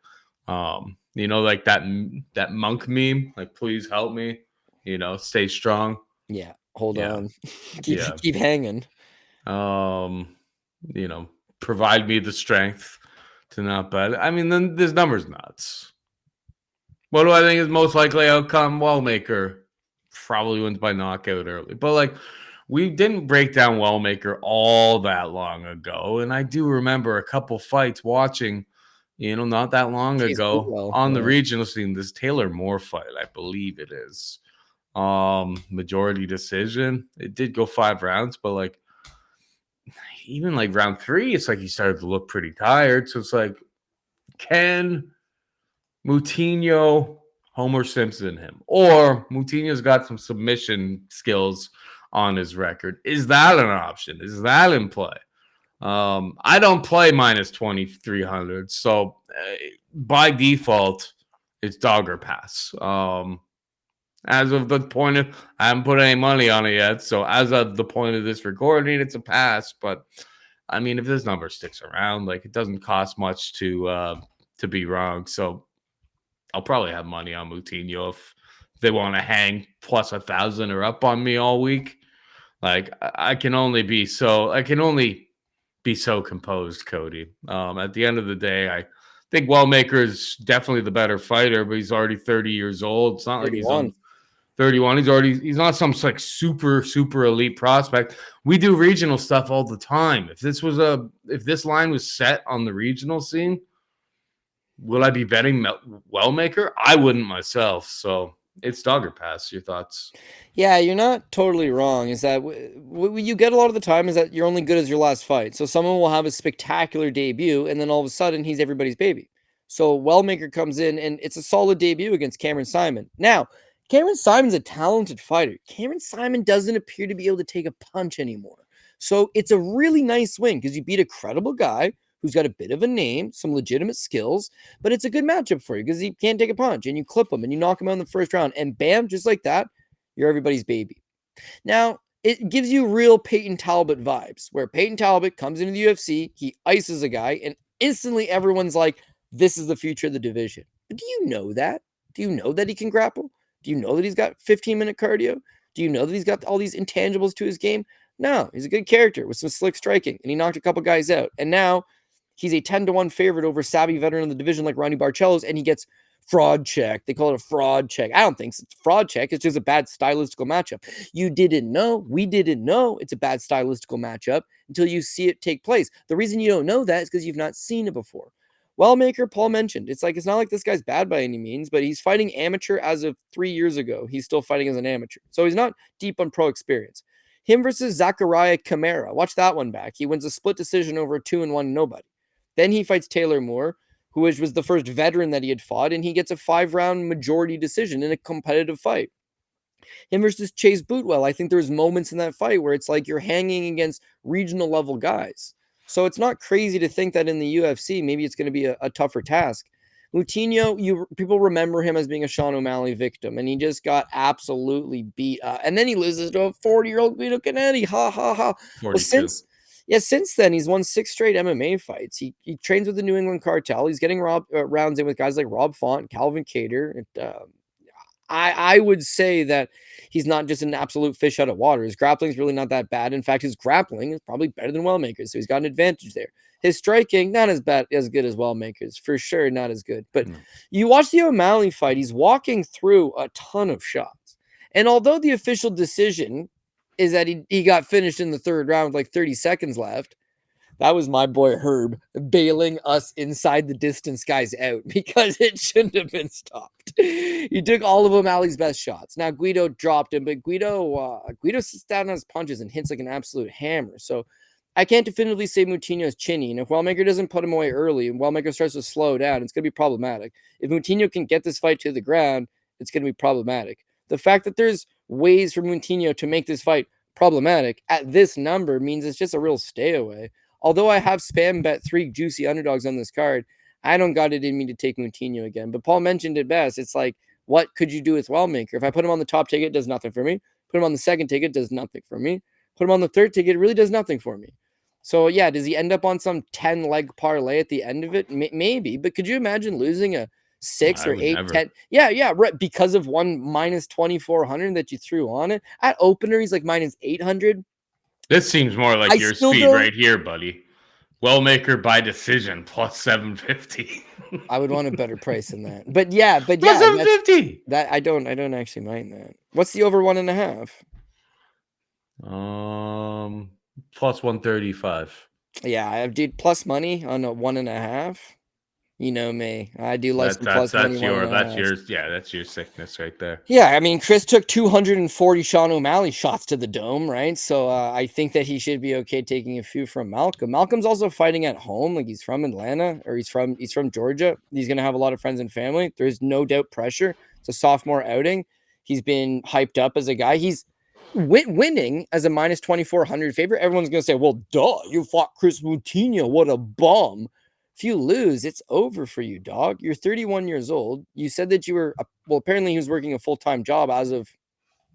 Like that monk meme, like, please help me, stay strong. Yeah, hold on. keep hanging. Provide me the strength to not bet. I mean, then this number's nuts. What do I think is most likely outcome? Wellmaker probably wins by knockout early. But, like, we didn't break down Wellmaker all that long ago. And I do remember a couple fights watching, not that long ago on the regional scene. This Taylor Moore fight, I believe it is. Majority decision. It did go 5 rounds, but, like, even like round 3, it's like he started to look pretty tired. So it's like, can Moutinho Homer Simpson him? Or Moutinho's got some submission skills on his record. Is that an option? Is that in play? I don't play minus 2,300. So by default, it's dog or pass. As of the point of, I haven't put any money on it yet. So as of the point of this recording, it's a pass. But I mean, if this number sticks around, like, it doesn't cost much to be wrong. So I'll probably have money on Moutinho if they want to hang plus 1,000 or up on me all week. Like, I can only be so composed, Cody. At the end of the day, I think Wellmaker is definitely the better fighter, but he's already 30 years old. It's not 31. Like he's on 31. He's not some like super elite prospect. We do regional stuff all the time. If this line was set on the regional scene, will I be betting Wellmaker? I wouldn't myself. So it's dog or pass. Your thoughts? Yeah, you're not totally wrong. Is that what you get a lot of the time is that you're only good as your last fight. So someone will have a spectacular debut, and then all of a sudden he's everybody's baby. So Wellmaker comes in, and it's a solid debut against Cameron Simon. Now, Cameron Simon's a talented fighter. Cameron Simon doesn't appear to be able to take a punch anymore. So it's a really nice win because you beat a credible guy who's got a bit of a name, some legitimate skills, but it's a good matchup for you because he can't take a punch, and you clip him and you knock him out in the first round, and bam, just like that, you're everybody's baby. Now, it gives you real Peyton Talbot vibes, where Peyton Talbot comes into the UFC, he ices a guy, and instantly everyone's like, this is the future of the division. But do you know that? Do you know that he can grapple? Do you know that he's got 15-minute cardio? Do you know that he's got all these intangibles to his game? No, he's a good character with some slick striking, and he knocked a couple guys out. And now he's a 10-1 favorite over savvy veteran of the division like Ronnie Barcelos, and he gets fraud check. They call it a fraud check. I don't think it's a fraud check. It's just a bad stylistical matchup. You didn't know. We didn't know it's a bad stylistical matchup until you see it take place. The reason you don't know that is because you've not seen it before. Wellmaker, Paul mentioned, it's not like this guy's bad by any means, but he's fighting amateur as of 3 years ago. He's still fighting as an amateur. So he's not deep on pro experience. Him versus Zachariah Kamara. Watch that one back. He wins a split decision over a 2-1 nobody. Then he fights Taylor Moore, who was the first veteran that he had fought, and he gets a 5-round majority decision in a competitive fight. Him versus Chase Bootwell. I think there's moments in that fight where it's like you're hanging against regional level guys. So it's not crazy to think that in the UFC, maybe it's going to be a tougher task. Moutinho, people remember him as being a Sean O'Malley victim, and he just got absolutely beat up. And then he loses to a 40-year-old Guido Canetti. Ha, ha, ha. Well, since then, he's won 6 straight MMA fights. He trains with the New England Cartel. He's getting rounds in with guys like Rob Font, Calvin Kattar. I would say that he's not just an absolute fish out of water. His grappling is really not that bad. In fact, his grappling is probably better than Wellmaker's, so he's got an advantage there. His striking, not as good as Wellmaker's, for sure, not as good. But No. you watch the O'Malley fight, he's walking through a ton of shots. And although the official decision is that he got finished in the third round with like 30 seconds left, that was my boy Herb bailing us inside the distance guys out because it shouldn't have been stopped. He took all of O'Malley's best shots. Now Guido dropped him, but Guido sits down on his punches and hits like an absolute hammer. So I can't definitively say Moutinho is chinny. And if Wellmaker doesn't put him away early and Wellmaker starts to slow down, it's going to be problematic. If Moutinho can get this fight to the ground, it's going to be problematic. The fact that there's ways for Moutinho to make this fight problematic at this number means it's just a real stay away. Although I have spam bet 3 juicy underdogs on this card, I don't got it in me to take Moutinho again. But Paul mentioned it best. It's like, what could you do with Wellmaker? If I put him on the top ticket, it does nothing for me. Put him on the second ticket, it does nothing for me. Put him on the third ticket, it really does nothing for me. So, yeah, does he end up on some 10-leg parlay at the end of it? Maybe. But could you imagine losing a 6 or 8, never. 10? Yeah, right. Because of one minus 2,400 that you threw on it. At opener, he's like minus 800. This seems more like your speed right here, buddy. Wellmaker by decision plus 750. I would want a better price than that. But yeah, plus 750. That I don't actually mind that. What's the over 1.5? Plus 135. Yeah, I did plus money on a 1.5. You know me. I do like some plus money. That's your sickness right there. Yeah, I mean, Kris took 240 Sean O'Malley shots to the dome, right? So I think that he should be okay taking a few from Malcolm. Malcolm's also fighting at home. Like, he's from Atlanta, or he's from Georgia. He's going to have a lot of friends and family. There's no doubt pressure. It's a sophomore outing. He's been hyped up as a guy. He's winning as a minus 2,400 favorite. Everyone's going to say, well, duh, you fought Kris Moutinho. What a bum. If you lose, it's over for you, dog. You're 31 years old. You said that you were, apparently he was working a full-time job as of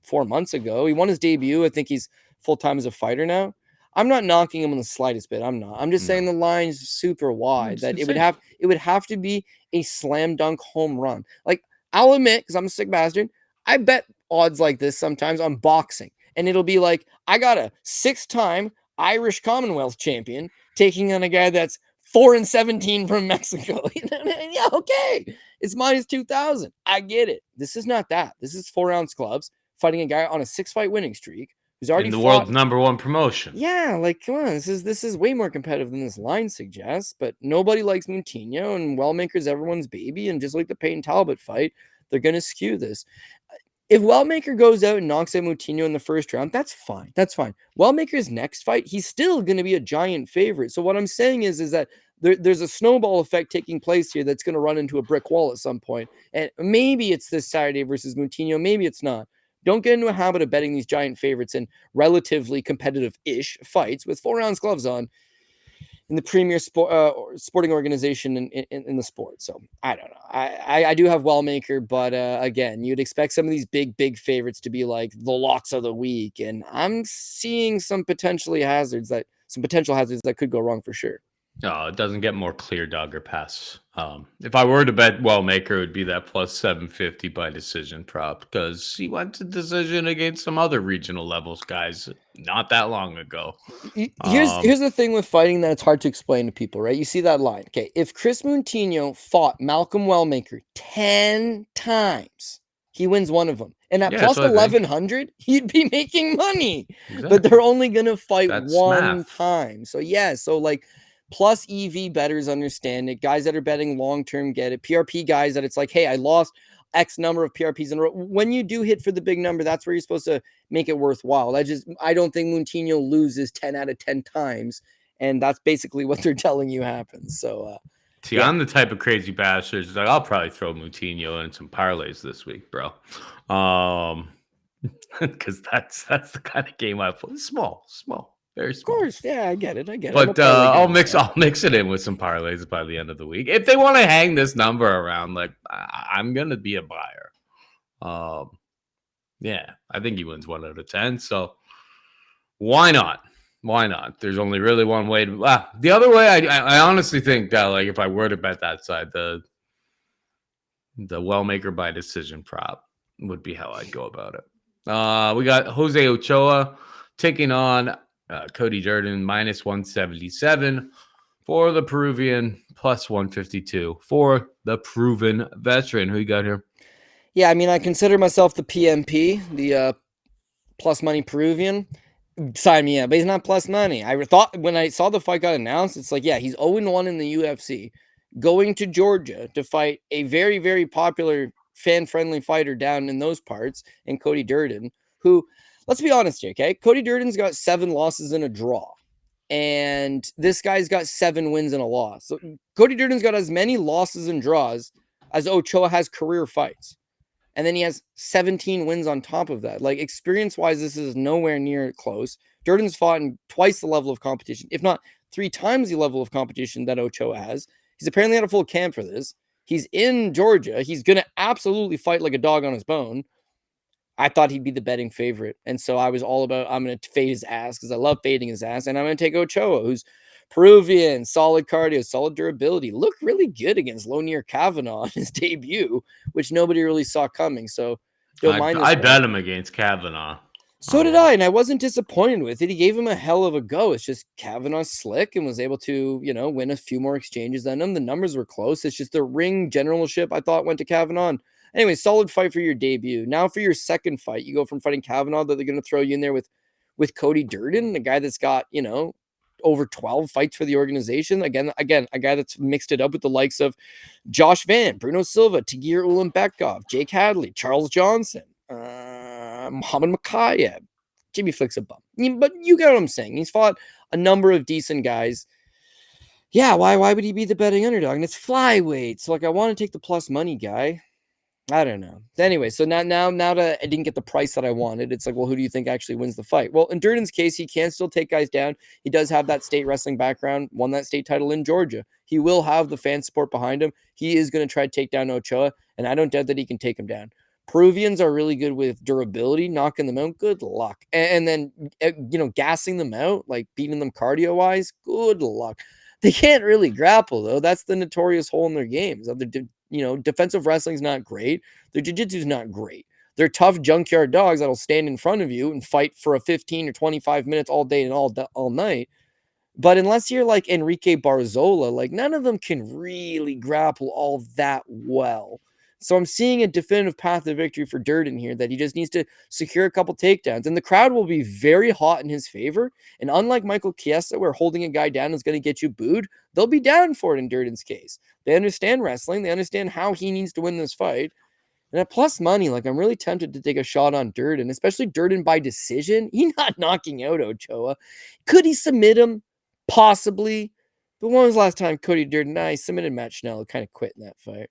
4 months ago. He won his debut. I think he's full-time as a fighter now. I'm not knocking him in the slightest bit. I'm not. I'm just saying the line's super wide. That it would have to be a slam dunk home run. Like, I'll admit, because I'm a sick bastard, I bet odds like this sometimes on boxing. And it'll be like, I got a 6-time Irish Commonwealth champion taking on a guy that's 4-17 from Mexico. Yeah, okay. It's minus 2,000. I get it. This is not that. This is 4-ounce gloves fighting a guy on a 6-fight winning streak who's already in the world's #1 promotion. Yeah, like, come on. This is way more competitive than this line suggests. But nobody likes Moutinho, and Wellmaker's everyone's baby. And just like the Payne Talbot fight, they're going to skew this. If Wellmaker goes out and knocks out Moutinho in the first round, that's fine. That's fine. Wellmaker's next fight, he's still going to be a giant favorite. So what I'm saying is that there's a snowball effect taking place here that's going to run into a brick wall at some point. And maybe it's this Saturday versus Moutinho. Maybe it's not. Don't get into a habit of betting these giant favorites in relatively competitive-ish fights with 4-ounce gloves on in the premier sporting organization in the sport. So I don't know. I do have Wellmaker, but again, you'd expect some of these big favorites to be like the locks of the week. And I'm seeing some potential hazards that could go wrong for sure. No, it doesn't get more clear dogger pass. If I were to bet Wellmaker, it would be that plus 750 by decision prop, because he went to decision against some other regional levels guys not that long ago. Here's the thing with fighting that it's hard to explain to people, right? You see that line. Okay, if Kris Moutinho fought Malcolm Wellmaker 10 times, he wins one of them. And at plus 1,100, he'd be making money. Exactly. But they're only going to fight one time. So, yeah, like, plus EV bettors understand it. Guys that are betting long-term get it. PRP guys that it's like, hey, I lost X number of PRPs in a row. When you do hit for the big number, that's where you're supposed to make it worthwhile. I don't think Moutinho loses 10 out of 10 times. And that's basically what they're telling you happens. So, I'm the type of crazy bastard. Like, I'll probably throw Moutinho in some parlays this week, bro. Because that's the kind of game I play. Small. Very small. Of course, yeah, I get it. But I'll mix it in with some parlays by the end of the week. If they want to hang this number around, like, I'm gonna be a buyer. Yeah, I think he wins 1 out of 10. So why not? There's only really one way to. The other way, I honestly think that, like, if I were to bet that side, the Wellmaker by decision prop would be how I'd go about it. We got Jose Ochoa taking on Cody Durden, minus 177 for the Peruvian, plus 152 for the proven veteran. Who you got here? Yeah, I mean, I consider myself the PMP, the plus money Peruvian. Sign me up, but he's not plus money. I thought when I saw the fight got announced, it's like, yeah, he's 0-1 in the UFC, going to Georgia to fight a very, very popular fan-friendly fighter down in those parts, and Cody Durden, who, let's be honest here, okay? Cody Durden's got 7 losses and a draw, and this guy's got 7 wins and a loss. So Cody Durden's got as many losses and draws as Ochoa has career fights. And then he has 17 wins on top of that. Like, experience-wise, this is nowhere near close. Durden's fought in twice the level of competition, if not 3 times the level of competition that Ochoa has. He's apparently had a full camp for this. He's in Georgia. He's going to absolutely fight like a dog on his bone. I thought he'd be the betting favorite. And so I was all about, I'm going to fade his ass because I love fading his ass. And I'm going to take Ochoa, who's Peruvian, solid cardio, solid durability, looked really good against Lonier Kavanaugh in his debut, which nobody really saw coming. So don't mind this. I bet him against Kavanaugh. So did I, and I wasn't disappointed with it. He gave him a hell of a go. It's just Kavanaugh's slick and was able to, win a few more exchanges than him. The numbers were close. It's just the ring generalship, I thought, went to Kavanaugh. Anyway, solid fight for your debut. Now for your second fight, you go from fighting Kavanaugh that they're going to throw you in there with Cody Durden, a guy that's got, over 12 fights for the organization. Again, a guy that's mixed it up with the likes of Josh Van, Bruno Silva, Tagir Ulanbekov, Jake Hadley, Charles Johnson, Muhammad Makayev. Jimmy Flick's a bum. But you get what I'm saying. He's fought a number of decent guys. Yeah, why would he be the betting underdog? And it's flyweight. So, I want to take the plus money guy. I don't know. Anyway, so now that I didn't get the price that I wanted, it's like, well, who do you think actually wins the fight? Well, in Durden's case, he can still take guys down. He does have that state wrestling background, won that state title in Georgia. He will have the fan support behind him. He is going to try to take down Ochoa, and I don't doubt that he can take him down. Peruvians are really good with durability, knocking them out. Good luck. And then, gassing them out, like beating them cardio-wise, good luck. They can't really grapple, though. That's the notorious hole in their games. Defensive wrestling's not great. Their jiu-jitsu's not great. They're tough junkyard dogs that'll stand in front of you and fight for a 15 or 25 minutes all day and all night. But unless you're like Enrique Barzola, none of them can really grapple all that well. So I'm seeing a definitive path to victory for Durden here, that he just needs to secure a couple takedowns. And the crowd will be very hot in his favor. And unlike Michael Chiesa, where holding a guy down is going to get you booed, they'll be down for it in Durden's case. They understand wrestling. They understand how he needs to win this fight. And at plus money, I'm really tempted to take a shot on Durden, especially Durden by decision. He's not knocking out Ochoa. Could he submit him? Possibly. But when was the last time Cody Durden? He submitted Matt Schnell, kind of quit in that fight.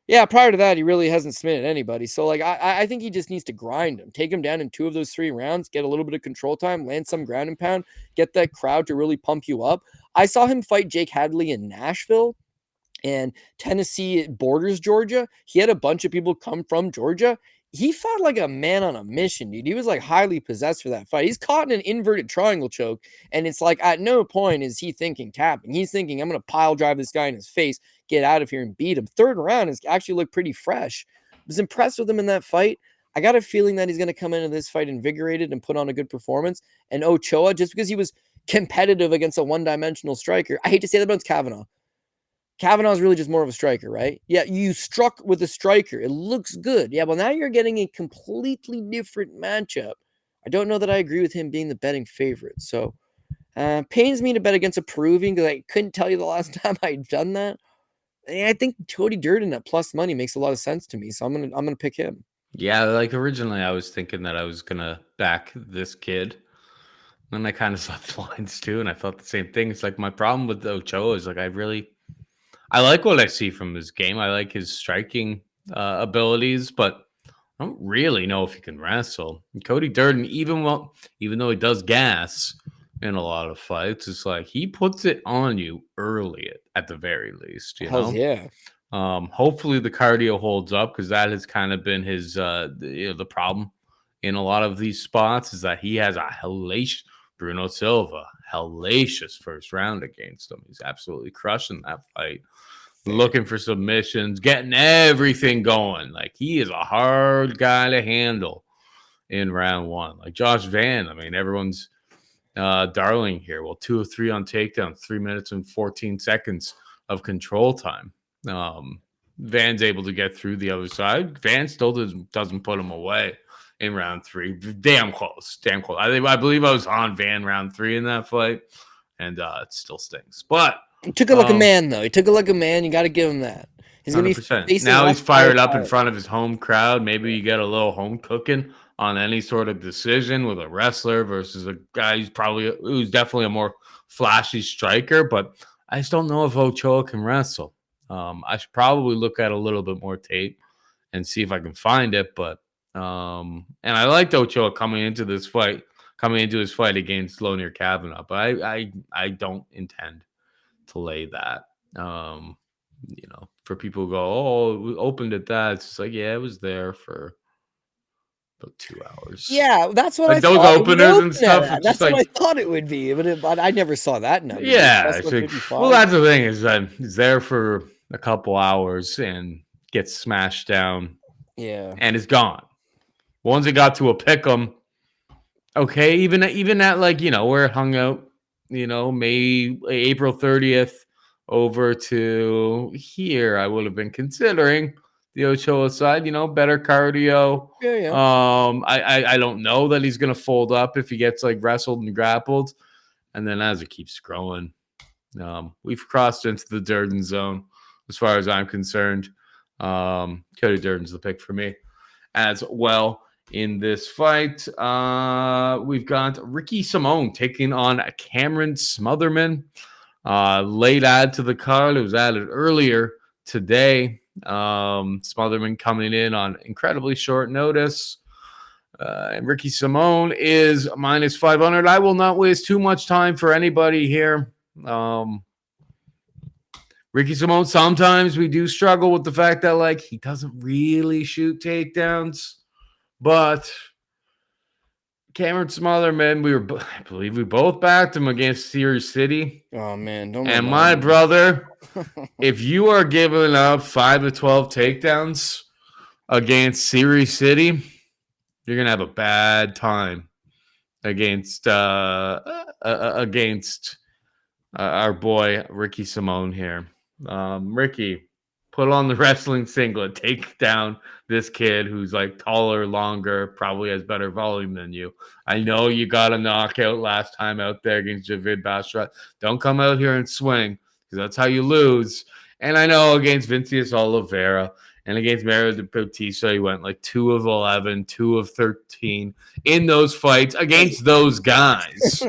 Yeah, prior to that, he really hasn't submitted anybody. So, I think he just needs to grind him. Take him down in 2 of those 3 rounds, get a little bit of control time, land some ground and pound, get that crowd to really pump you up. I saw him fight Jake Hadley in Nashville and Tennessee borders Georgia. He had a bunch of people come from Georgia. He fought like a man on a mission, dude. He was highly possessed for that fight. He's caught in an inverted triangle choke, and it's at no point is he thinking tapping. He's thinking, I'm going to pile drive this guy in his face, get out of here and beat him. Third round has actually looked pretty fresh. I was impressed with him in that fight. I got a feeling that he's going to come into this fight invigorated and put on a good performance. And Ochoa, just because he was competitive against a one-dimensional striker, I hate to say that about Kavanaugh. Kavanaugh's really just more of a striker, right? Yeah, you struck with a striker. It looks good. Yeah, well, now you're getting a completely different matchup. I don't know that I agree with him being the betting favorite. So, pains me to bet against a Peruvian because I couldn't tell you the last time I'd done that. I think Cody Durden at plus money makes a lot of sense to me, so I'm gonna pick him. Yeah, originally I was thinking that I was gonna back this kid. Then I kind of saw the lines too, and I thought the same thing. It's my problem with Ochoa is I like what I see from his game. I like his striking abilities, but I don't really know if he can wrestle. And Cody Durden, even though he does gas in a lot of fights, it's he puts it on you early at the very least. Hells yeah. Hopefully the cardio holds up, because that has kind of been his the problem in a lot of these spots, is that he has a hellacious Bruno Silva, hellacious first round against him. He's absolutely crushing that fight. Looking for submissions, getting everything going. He is a hard guy to handle in round 1. Josh Van, everyone's Darling here. Well, 2 of 3 on takedown, 3 minutes and 14 seconds of control time. Van's able to get through the other side. Van still doesn't put him away in round 3. Damn close. I believe I was on Van round 3 in that fight, and it still stings. But he took it like a man, though. He took it like a man. You got to give him that. He's going to be 100%. Now he's fired up in front of his home crowd. Maybe you get a little home cooking on any sort of decision with a wrestler versus a guy who's definitely a more flashy striker. But I just don't know if Ochoa can wrestle. I should probably look at a little bit more tape and see if I can find it. But and I liked Ochoa coming into his fight against Lonir Kavanaugh. But I don't intend to lay that. For people who go, oh, we opened at that. It's just like, yeah, it was there for about 2 hours. Yeah, that's what like I those thought. Openers and stuff. That's what I thought it would be, but I never saw that number. Yeah. Well, that's the thing is that he's there for a couple hours and gets smashed down. Yeah. And is gone. Once it got to a pick'em, okay, even at where it hung out, April 30th over to here, I would have been considering the Ochoa side, better cardio. Yeah. I don't know that he's gonna fold up if he gets like wrestled and grappled. And then as it keeps growing, we've crossed into the Durden zone as far as I'm concerned. Cody Durden's the pick for me as well. In this fight, we've got Ricky Simone taking on Cameron Smotherman. Late add to the card. It was added earlier today. Smotherman coming in on incredibly short notice. And Ricky Simone is minus 500. I will not waste too much time for anybody here. Ricky Simone, sometimes we do struggle with the fact that he doesn't really shoot takedowns. But Cameron Smotherman, I believe we both backed him against Sirius City. Oh man, and my brother, if you are giving up 5 to 12 takedowns against Sirius City, you're gonna have a bad time against our boy Ricky Simone here. Ricky, put on the wrestling singlet, take down this kid who's taller, longer, probably has better volume than you. I know you got a knockout last time out there against Javid Bastrat. Don't come out here and swing because that's how you lose. And I know against Vincius Oliveira and against Mario Bautista, he went 2 of 11, 2 of 13 in those fights against those guys.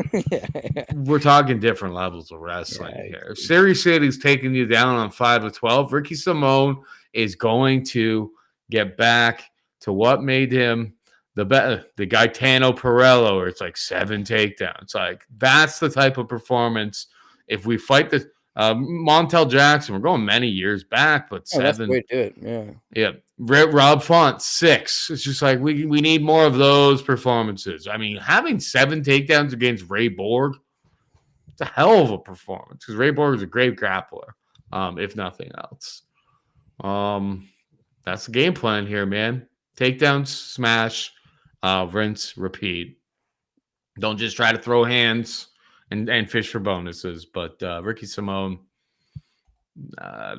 We're talking different levels of wrestling here. If Sirius City's taking you down on 5 of 12, Ricky Simone is going to get back to what made him the Gaetano Pirello, where it's 7 takedowns. That's the type of performance. If we fight the Montel Jackson, we're going many years back, but 7. That's the way to do it. Yeah. Rob Font, 6. It's just we need more of those performances. I mean, having 7 takedowns against Ray Borg, it's a hell of a performance because Ray Borg is a great grappler, if nothing else. That's the game plan here, man. Takedowns, smash, rinse, repeat. Don't just try to throw hands and fish for bonuses. But Ricky Simone,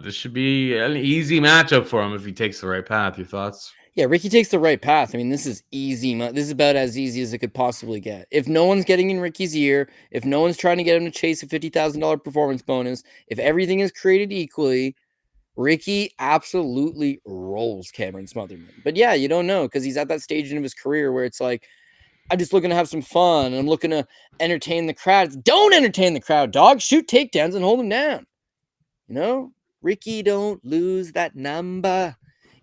this should be an easy matchup for him if he takes the right path. Your thoughts? Yeah, Ricky takes the right path. I mean, this is easy. This is about as easy as it could possibly get. If no one's getting in Ricky's ear, if no one's trying to get him to chase a $50,000 performance bonus, if everything is created equally, Ricky absolutely rolls Cameron Smotherman. But yeah, you don't know because he's at that stage in his career where it's I'm just looking to have some fun and I'm looking to entertain the crowd. Don't entertain the crowd, dog. Shoot takedowns and hold them down. Ricky, don't lose that number.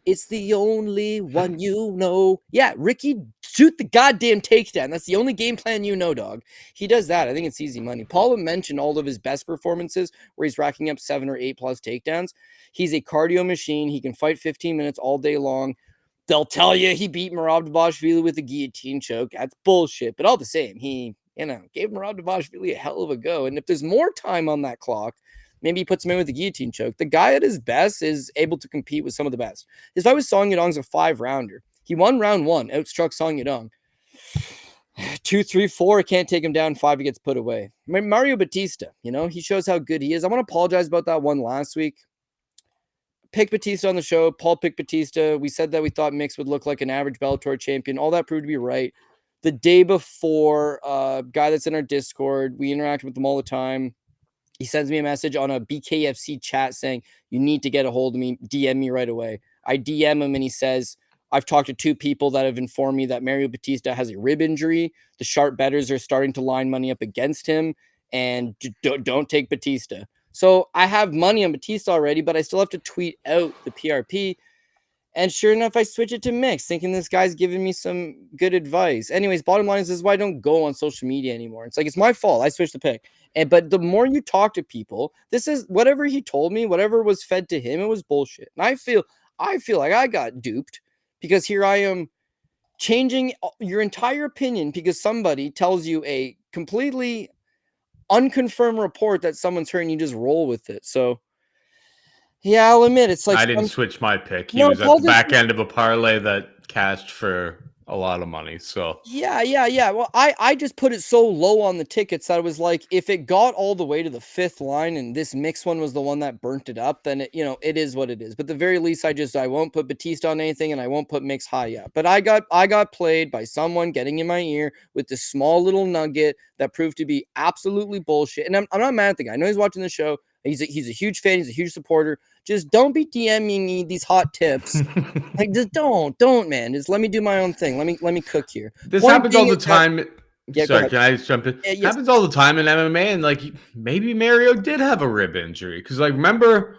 It's the only one you know. Yeah, Ricky, shoot the goddamn takedown. That's the only game plan you know, dog. He does that. I think it's easy money. Paula mentioned all of his best performances where he's racking up 7 or 8 plus takedowns. He's a cardio machine. He can fight 15 minutes all day long. They'll tell you he beat Merab Dvalishvili with a guillotine choke. That's bullshit. But all the same, he, gave Merab Dvalishvili a hell of a go. And if there's more time on that clock, maybe he puts him in with a guillotine choke. The guy at his best is able to compete with some of the best. His fight with Song Yadong's a 5-rounder. He won round 1, outstruck Song Yadong. 2, 3, 4, can't take him down. 5, he gets put away. Mario Batista, he shows how good he is. I want to apologize about that one last week. Pick Batista on the show. Paul picked Batista. We said that we thought Mix would look like an average Bellator champion. All that proved to be right. The day before, guy that's in our Discord, we interact with them all the time. He sends me a message on a BKFC chat saying, you need to get a hold of me. DM me right away. I DM him and he says, I've talked to 2 people that have informed me that Mario Batista has a rib injury. The sharp bettors are starting to line money up against him, and don't take Batista. So I have money on Batista already, but I still have to tweet out the PRP. And sure enough, I switch it to Mix, thinking this guy's giving me some good advice. Anyways, bottom line is this is why I don't go on social media anymore. It's like, it's my fault. I switched the pick. But the more you talk to people, this is whatever he told me, whatever was fed to him, it was bullshit. And I feel like I got duped because here I am changing your entire opinion because somebody tells you a completely unconfirmed report that someone's heard and you just roll with it. So yeah, I'll admit it's like I didn't switch my pick. He was at the back end of a parlay that cashed for a lot of money. So yeah. Well, I just put it so low on the tickets that it was like, if it got all the way to the 5th line and this Mix one was the one that burnt it up, then it is what it is. But at the very least, I won't put Batista on anything and I won't put Mix high yet. But I got played by someone getting in my ear with this small little nugget that proved to be absolutely bullshit. And I'm not mad at the guy. I know he's watching the show. He's a huge fan. He's a huge supporter. Just don't be DMing me these hot tips. Like, just don't, man. Just let me do my own thing. Let me cook here. This happens all the time. Sorry, can I just jump in? Yes. Happens all the time in MMA, and like maybe Mario did have a rib injury because, like, remember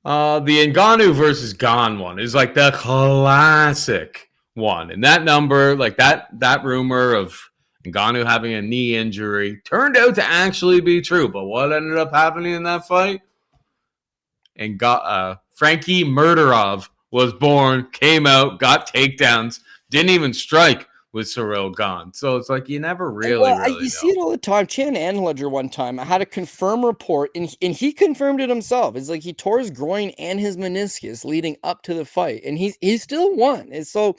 the Ngannou versus Gane one is like the classic one, and that number, like that rumor of Ngannou having a knee injury turned out to actually be true. But what ended up happening in that fight? And Frankie Murderov was born, came out, got takedowns, didn't even strike with Ciryl Gane. So it's like you never really know. See it all the time. Chan Anledger one time, I had a confirmed report, and he confirmed it himself. It's like he tore his groin and his meniscus leading up to the fight, and he still won. And so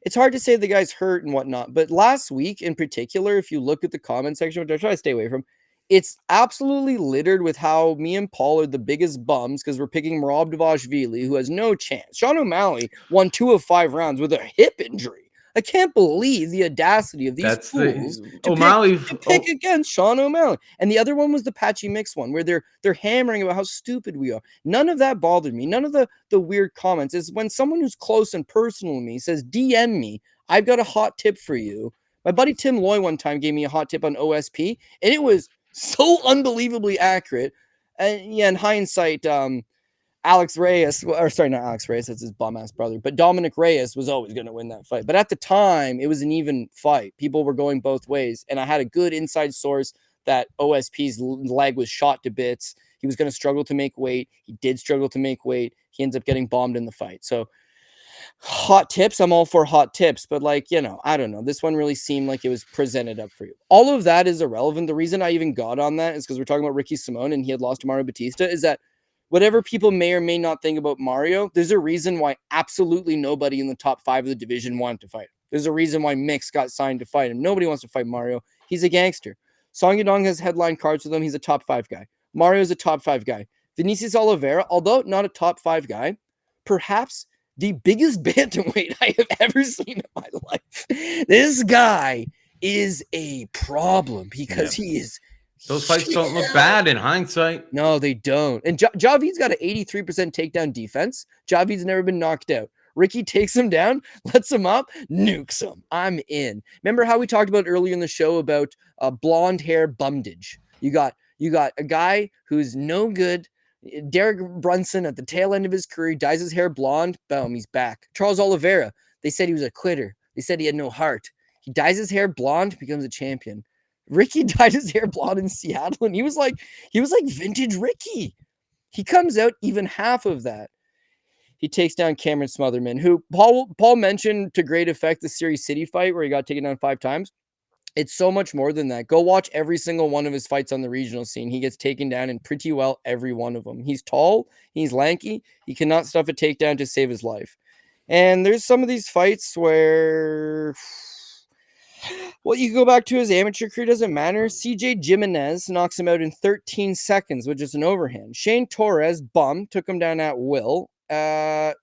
it's hard to say the guy's hurt and whatnot. But last week in particular, if you look at the comment section, which I try to stay away from, it's absolutely littered with how me and Paul are the biggest bums because we're picking Merab Dvalishvili, who has no chance. Sean O'Malley won 2 of 5 rounds with a hip injury. I can't believe the audacity of these fools to pick against Sean O'Malley. And the other one was the Patchy Mix one, where they're hammering about how stupid we are. None of that bothered me. None of the weird comments. Is when someone who's close and personal to me says, DM me, I've got a hot tip for you. My buddy Tim Loy one time gave me a hot tip on OSP, and it was so unbelievably accurate. And yeah, in hindsight, Alex Reyes, or sorry, not Alex Reyes, that's his bum-ass brother, but Dominic Reyes was always going to win that fight. But at the time, it was an even fight. People were going both ways, and I had a good inside source that OSP's leg was shot to bits. He was going to struggle to make weight. He did struggle to make weight. He ends up getting bombed in the fight. So hot tips, I'm all for hot tips, but like, I don't know. This one really seemed like it was presented up for you. All of that is irrelevant. The reason I even got on that is because we're talking about Ricky Simón and he had lost to Mario Batista, is that whatever people may or may not think about Mario, there's a reason why absolutely nobody in the top 5 of the division wanted to fight him. There's a reason why Mix got signed to fight him. Nobody wants to fight Mario. He's a gangster. Song Yadong has headline cards with him. He's a top 5 guy. Mario's a top 5 guy. Vinicius Oliveira, although not a top 5 guy, perhaps the biggest bantamweight I have ever seen in my life. This guy is a problem because he is. Those fights don't look bad in hindsight. No, they don't. And Javid's got an 83% takedown defense. Javid's never been knocked out. Ricky takes him down, lets him up, nukes him. I'm in. Remember how we talked about earlier in the show about blonde hair Brundage? You got a guy who's no good. Derek Brunson at the tail end of his career, dyes his hair blonde. Boom, he's back. Charles Oliveira, they said he was a quitter. They said he had no heart. He dyes his hair blonde, becomes a champion. Ricky dyed his hair blonde in Seattle, and he was like vintage Ricky. He comes out even half of that. He takes down Cameron Smotherman, who Paul mentioned to great effect the Series City fight where he got taken down 5 times. It's so much more than that. Go watch every single one of his fights on the regional scene. He gets taken down in pretty well every one of them. He's tall. He's lanky. He cannot stuff a takedown to save his life. And there's some of these fights where Well, you go back to his amateur career, doesn't matter. CJ Jimenez knocks him out in 13 seconds with just an overhand. Shane Torres, took him down at will. Sharmbalas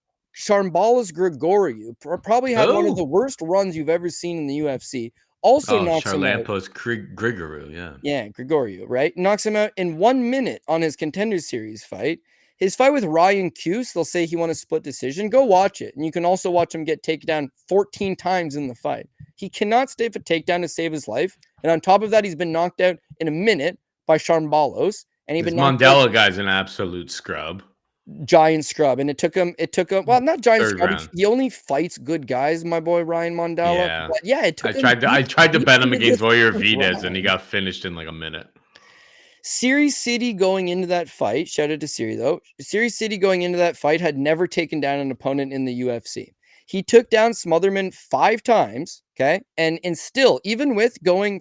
Grigoriou probably had one of the worst runs you've ever seen in the UFC. Also knocks him out. Grigoriou, yeah. Yeah, Grigoriou, right? Knocks him out in 1 minute on his Contender Series fight. His fight with Ryan Cuse, they'll say he won a split decision. Go watch it. And you can also watch him get taken down 14 times in the fight. He cannot stay for takedown to save his life. And on top of that, he's been knocked out in a minute by Sharmbalos. And This Mandela guy's an absolute scrub. Giant scrub. And it took him, well, not giant scrub. He only fights good guys, my boy Ryan Mandela. Yeah. But yeah, it took I tried to bet him against Voyer Vides, and he got finished in like a minute. Siri City going into that fight, shout out to Siri though. Siri City going into that fight had never taken down an opponent in the UFC. He took down Smotherman 5 times, okay? And still, even with getting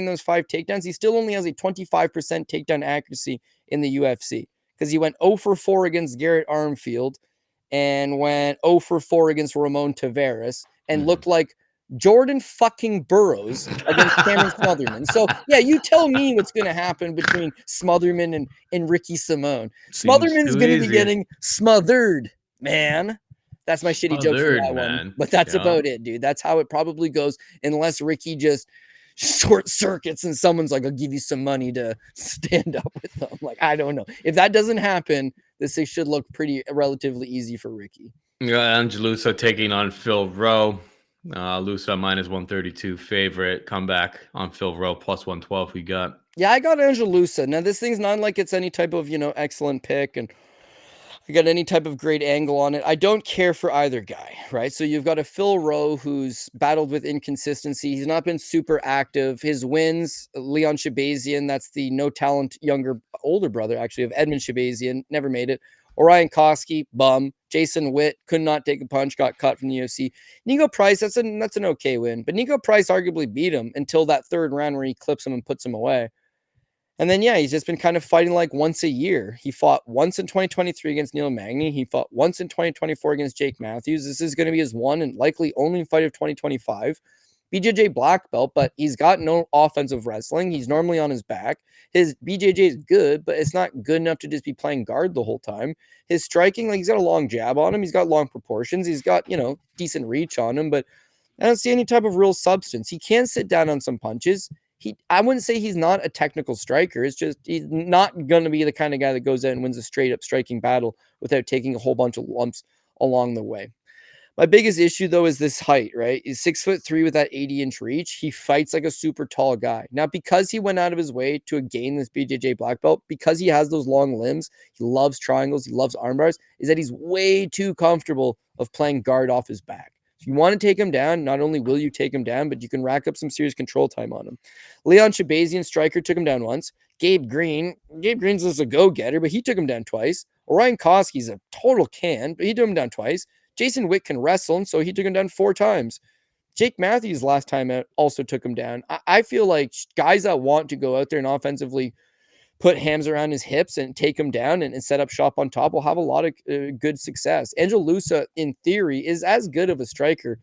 those 5 takedowns, he still only has a 25% takedown accuracy in the UFC because he went 0 for 4 against Garrett Armfield and went 0 for 4 against Ramon Tavares and looked like Jordan fucking Burroughs against Cameron Smotherman. So, yeah, you tell me what's going to happen between Smotherman and Ricky Simone. Smotherman's going to be getting smothered, man. That's my shitty joke for that one. But that's about it, dude. That's how it probably goes unless Ricky just short circuits and someone's like, I'll give you some money to stand up with them. Like, I don't know. If that doesn't happen, this thing should look relatively easy for Ricky. Yeah, Angelusa taking on Phil Rowe. Lusa minus 132 favorite. Comeback on Phil Rowe plus 112 we got. Yeah, I got Angelusa. Now, this thing's not like it's any type of, excellent pick and I got any type of great angle on it. I don't care for either guy, right? So you've got a Phil Rowe who's battled with inconsistency. He's not been super active. His wins, Leon Shahbazyan, that's the no talent older brother actually of Edmen Shahbazyan, never made it. Orion Koski, bum. Jason Witt could not take a punch, got cut from the UFC. Nico Price, that's an okay win. But Nico Price arguably beat him until that third round where he clips him and puts him away. And then, yeah, he's just been kind of fighting like once a year. He fought once in 2023 against Neil Magny. He fought once in 2024 against Jake Matthews. This is going to be his one and likely only fight of 2025. BJJ black belt, but he's got no offensive wrestling. He's normally on his back. His BJJ is good, but it's not good enough to just be playing guard the whole time. His striking, like he's got a long jab on him. He's got long proportions. He's got, decent reach on him, but I don't see any type of real substance. He can sit down on some punches. I wouldn't say he's not a technical striker. It's just he's not going to be the kind of guy that goes out and wins a straight up striking battle without taking a whole bunch of lumps along the way. My biggest issue, though, is this height, right? He's 6'3" with that 80-inch reach. He fights like a super tall guy. Now, because he went out of his way to gain this BJJ black belt, because he has those long limbs, he loves triangles, he loves arm bars, is that he's way too comfortable of playing guard off his back. If you want to take him down, not only will you take him down, but you can rack up some serious control time on him. Leon Shahbazyan, striker, took him down once. Gabe Green's just a go-getter, but he took him down twice. Orion Koski's a total can, but he took him down twice. Jason Witt can wrestle, and so he took him down 4 times. Jake Matthews last time out also took him down. I feel like guys that want to go out there and offensively put hams around his hips and take him down and set up shop on top will have a lot of good success. Angelusa, in theory, is as good of a striker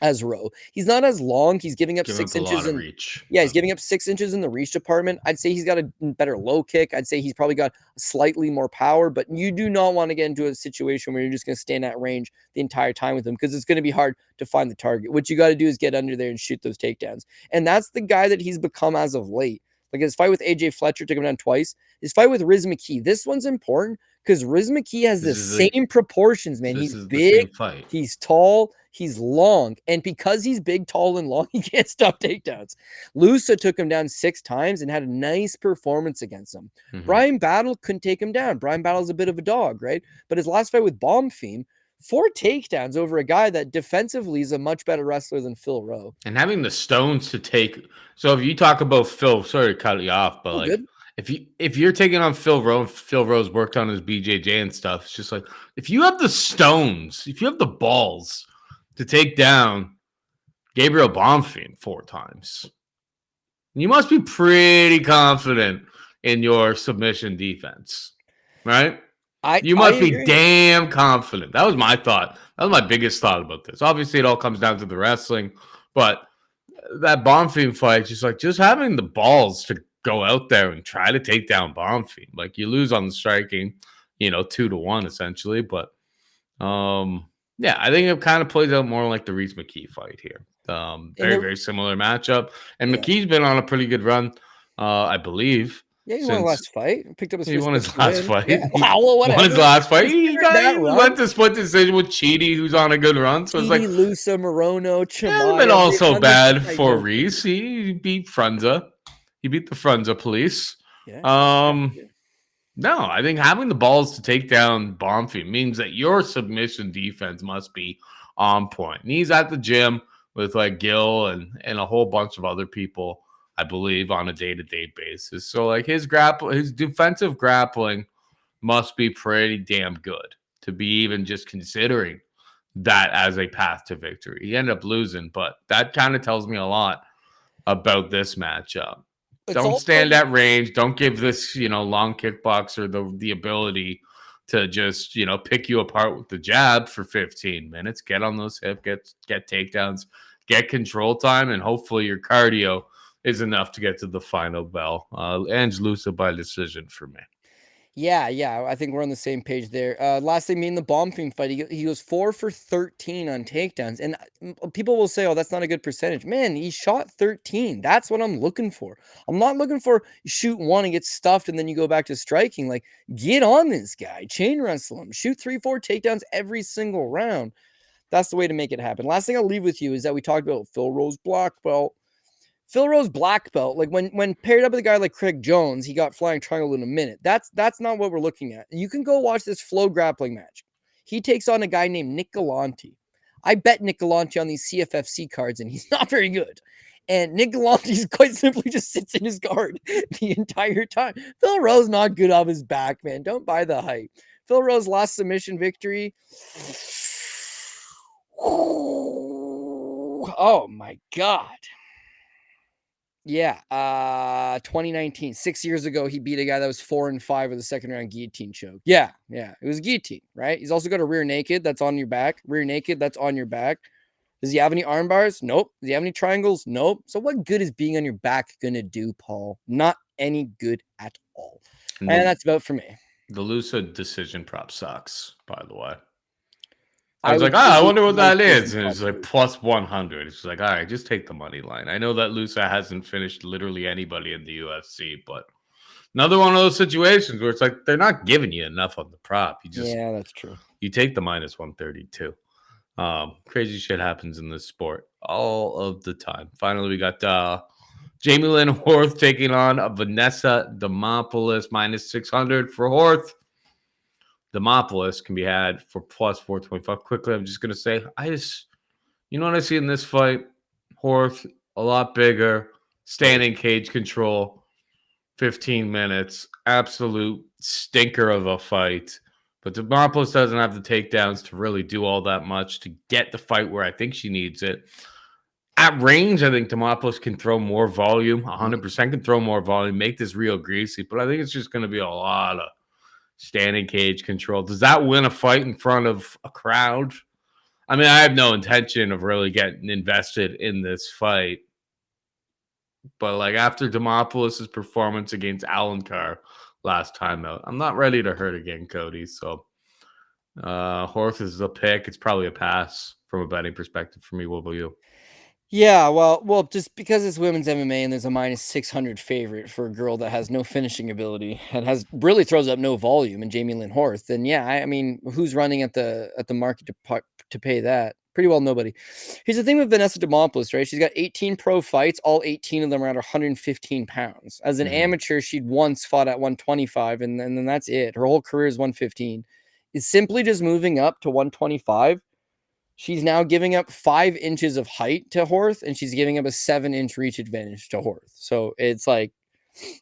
as Rowe. He's not as long. He's giving up 6 inches in reach. Yeah, he's giving up 6 inches in the reach department. I'd say he's got a better low kick. I'd say he's probably got slightly more power, but you do not want to get into a situation where you're just going to stand at range the entire time with him because it's going to be hard to find the target. What you got to do is get under there and shoot those takedowns. And that's the guy that he's become as of late. Like his fight with AJ Fletcher took him down twice. His fight with Riz McGee. This one's important because Riz McGee has the same proportions, man. He's big, he's tall, he's long. And because he's big, tall, and long, he can't stop takedowns. Lusa took him down 6 times and had a nice performance against him. Brian Battle couldn't take him down. Brian Battle's a bit of a dog, right? But his last fight with Bomb Fiend, 4 takedowns over a guy that defensively is a much better wrestler than Phil Rowe. And having the stones to take. So if you talk about Phil, sorry to cut you off, but good. if you're taking on Phil Rowe, Phil Rowe's worked on his BJJ and stuff, it's just like, if you have the stones, if you have the balls to take down Gabriel Bonfim 4 times, you must be pretty confident in your submission defense, right? You must be damn confident. That was my thought. That was my biggest thought about this. Obviously, it all comes down to the wrestling, but that Bonfim fight, just having the balls to go out there and try to take down Bonfim. Like, you lose on the striking, 2-1 essentially. But yeah, I think it kind of plays out more like the Reese McGee fight here. Very similar matchup. And McGee's been on a pretty good run, I believe. Yeah, he won the last fight. Picked up his He first won his last fight. Yeah. Wow, well, whatever. Won his last fight. He went to split decision with Chidi, who's on a good run. So it's like Lusa, Morono, Chamaya. Been also bad for Reese. He beat Frunza. He beat the Frunza police. Yeah. No, I think having the balls to take down Bonfim means that your submission defense must be on point. And he's at the gym with like Gil and a whole bunch of other people, I believe, on a day-to-day basis. So like his defensive grappling must be pretty damn good to be even just considering that as a path to victory. He ended up losing, but that kind of tells me a lot about this matchup. Don't stand at range. Don't give this, long kickboxer the ability to just, pick you apart with the jab for 15 minutes. Get on those hips, get takedowns, get control time, and hopefully your cardio is enough to get to the final bell. Ange Lusa by decision for me. Yeah, I think we're on the same page there. Last thing, me in the Bonfim fight, he goes 4 for 13 on takedowns. And people will say, oh, that's not a good percentage. Man, he shot 13. That's what I'm looking for. I'm not looking for shoot one and get stuffed and then you go back to striking. Like, get on this guy. Chain wrestle him. Shoot 3-4 takedowns every single round. That's the way to make it happen. Last thing I'll leave with you is that we talked about Phil Rose black belt. Phil Rose black belt, like when paired up with a guy like Craig Jones, he got flying triangle in a minute. That's not what we're looking at. You can go watch this flow grappling match. He takes on a guy named Nick Galante. I bet Nick Galante on these CFFC cards, and he's not very good. And Nick Galante quite simply just sits in his guard the entire time. Phil Rose not good off his back, man. Don't buy the hype. Phil Rose last submission victory. Oh my God. Yeah, 2019, 6 years ago, he beat a guy that was 4-5 with a second round guillotine choke. Yeah, it was guillotine, right? He's also got a rear naked that's on your back. Rear naked that's on your back. Does he have any arm bars? Nope. Does he have any triangles? Nope. So what good is being on your back gonna do, Paul? Not any good at all. And that's about for me. The Lusa decision prop sucks, by the way. I was like, I wonder what that is. And it's like plus 100. It's like, all right, just take the money line. I know that Lusa hasn't finished literally anybody in the UFC, but another one of those situations where it's like they're not giving you enough on the prop. Yeah, that's true. You take the minus 132. Crazy shit happens in this sport all of the time. Finally, we got Jamey-Lyn Horth taking on Vanessa Demopoulos minus 600 for Horth. Demopoulos can be had for plus 425. Quickly, I'm just going to say, you know what I see in this fight? Horth, a lot bigger, standing cage control, 15 minutes, absolute stinker of a fight. But Demopoulos doesn't have the takedowns to really do all that much to get the fight where I think she needs it. At range, I think Demopoulos can throw more volume, 100% can throw more volume, make this real greasy, but I think it's just going to be a lot of standing cage control. Does that win a fight in front of a crowd? I mean, I have no intention of really getting invested in this fight. But like after Demopoulos' performance against Alencar last time out, I'm not ready to hurt again, Cody. So Horth is a pick. It's probably a pass from a betting perspective for me. What about you? Yeah, well, just because it's women's MMA and there's a minus 600 favorite for a girl that has no finishing ability and really throws up no volume, and Jamey-Lyn Horth, then yeah, I mean, who's running at the market to pay that? Pretty well nobody. Here's the thing with Vanessa Demopoulos, right? She's got 18 pro fights, all 18 of them are at 115 pounds. As an amateur, she'd once fought at 125, and then that's it. Her whole career is 115. Is simply just moving up to 125. She's now giving up 5 inches of height to Horth, and she's giving up a 7-inch reach advantage to Horth. So it's like,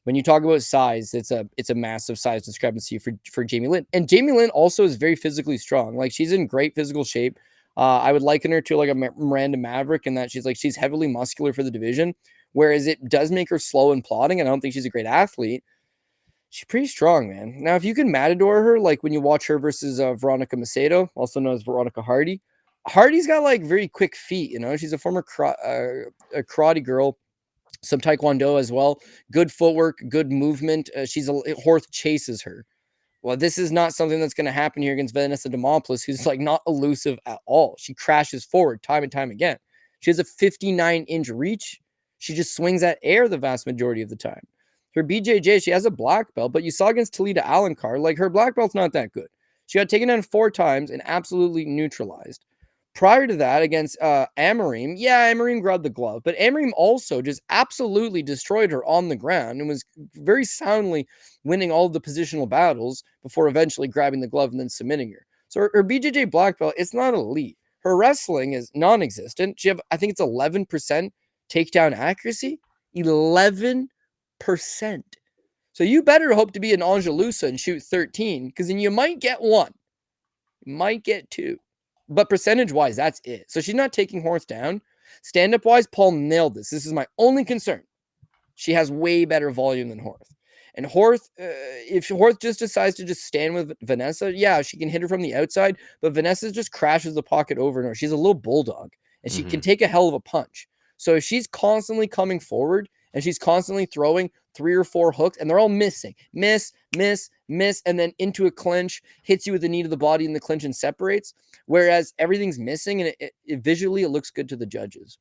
when you talk about size, it's a massive size discrepancy for Jamey-Lyn. And Jamey-Lyn also is very physically strong. Like, she's in great physical shape. I would liken her to like a Miranda Maverick in that she's heavily muscular for the division, whereas it does make her slow and plodding, and I don't think she's a great athlete. She's pretty strong, man. Now, if you can matador her, like when you watch her versus Veronica Macedo, also known as Veronica Hardy, Hardy's got like very quick feet, you know. She's a former a karate girl, some taekwondo as well. Good footwork, good movement. Horth chases her. Well, this is not something that's going to happen here against Vanessa Demopoulos, who's like not elusive at all. She crashes forward time and time again. She has a 59-inch reach. She just swings at air the vast majority of the time. Her BJJ, she has a black belt, but you saw against Talita Alencar, like her black belt's not that good. She got taken down 4 times and absolutely neutralized. Prior to that, against Amarim, Amarim grabbed the glove, but Amarim also just absolutely destroyed her on the ground and was very soundly winning all of the positional battles before eventually grabbing the glove and then submitting her. So her BJJ black belt, it's not elite. Her wrestling is non-existent. I think it's 11% takedown accuracy. 11%. So you better hope to be an Angelusa and shoot 13, because then you might get 1. You might get 2. But percentage-wise, that's it. So she's not taking Horth down. Stand-up-wise, Paul nailed this. This is my only concern. She has way better volume than Horth. And Horth, if Horth just decides to just stand with Vanessa, she can hit her from the outside, but Vanessa just crashes the pocket over her. She's a little bulldog, and she can take a hell of a punch. So if she's constantly coming forward, and she's constantly throwing 3 or 4 hooks, and they're all missing. Miss, and then into a clinch, hits you with the knee to the body in the clinch and separates, whereas everything's missing, and it visually, it looks good to the judges.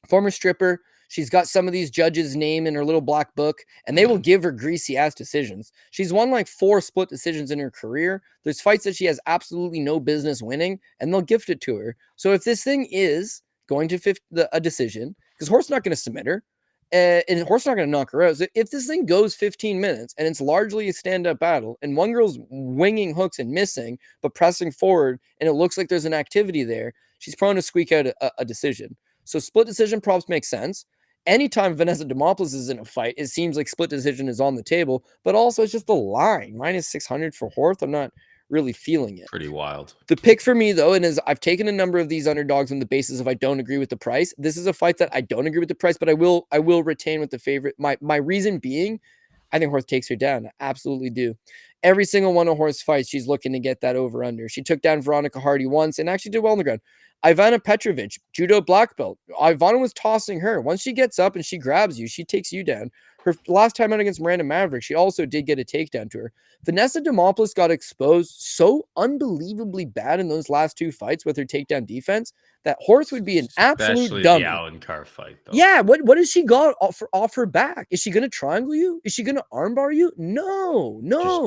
Former stripper, she's got some of these judges' name in her little black book, and they will give her greasy-ass decisions. She's won like 4 split decisions in her career. There's fights that she has absolutely no business winning, and they'll gift it to her. So if this thing is going to a decision, because Horth's not going to submit her, and Horth's not going to knock her out. So if this thing goes 15 minutes and it's largely a stand-up battle and one girl's winging hooks and missing, but pressing forward, and it looks like there's an activity there, she's prone to squeak out a decision. So split decision props make sense. Anytime Vanessa Demopoulos is in a fight, it seems like split decision is on the table, but also it's just the line. -600 for Horth. I'm not really feeling it. Pretty wild. The pick for me, though, and is I've taken a number of these underdogs on the basis of I don't agree with the price. This is a fight that I don't agree with the price, but I will retain with the favorite. My reason being, I think Horth takes her down. I absolutely do. Every single one of Horth's fights, she's looking to get that over under. She took down Veronica Hardy once and actually did well on the ground. Ivana Petrovic, judo black belt. Ivana was tossing her. Once she gets up and she grabs you, she takes you down. Her last time out against Miranda Maverick, she also did get a takedown to her. Vanessa Demopoulos got exposed so unbelievably bad in those last 2 fights with her takedown defense that Horth would be an absolute dummy. Especially the Alencar fight, though. Yeah, what has she got off her back? Is she going to triangle you? Is she going to armbar you? No.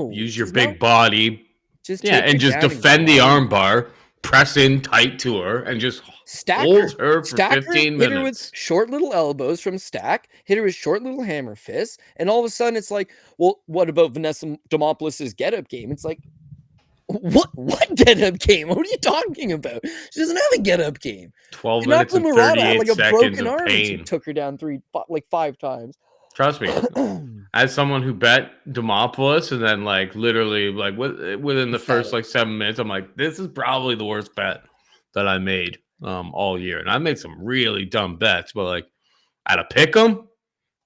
Just use your big body. And just defend the armbar. Press in tight to her and just hold her for 15 minutes. Hit her with short little elbows from Stack, hit her with short little hammer fists, and all of a sudden it's like, well, what about Vanessa Demopoulos' get-up game? It's like, what get-up game? What are you talking about? She doesn't have a get-up game. 12 minutes and 38 seconds of pain. She took her down 5 times. Trust me, as someone who bet Demopoulos and then literally within the first 7 minutes, I'm like, this is probably the worst bet that I made all year. And I made some really dumb bets, but at a pick'em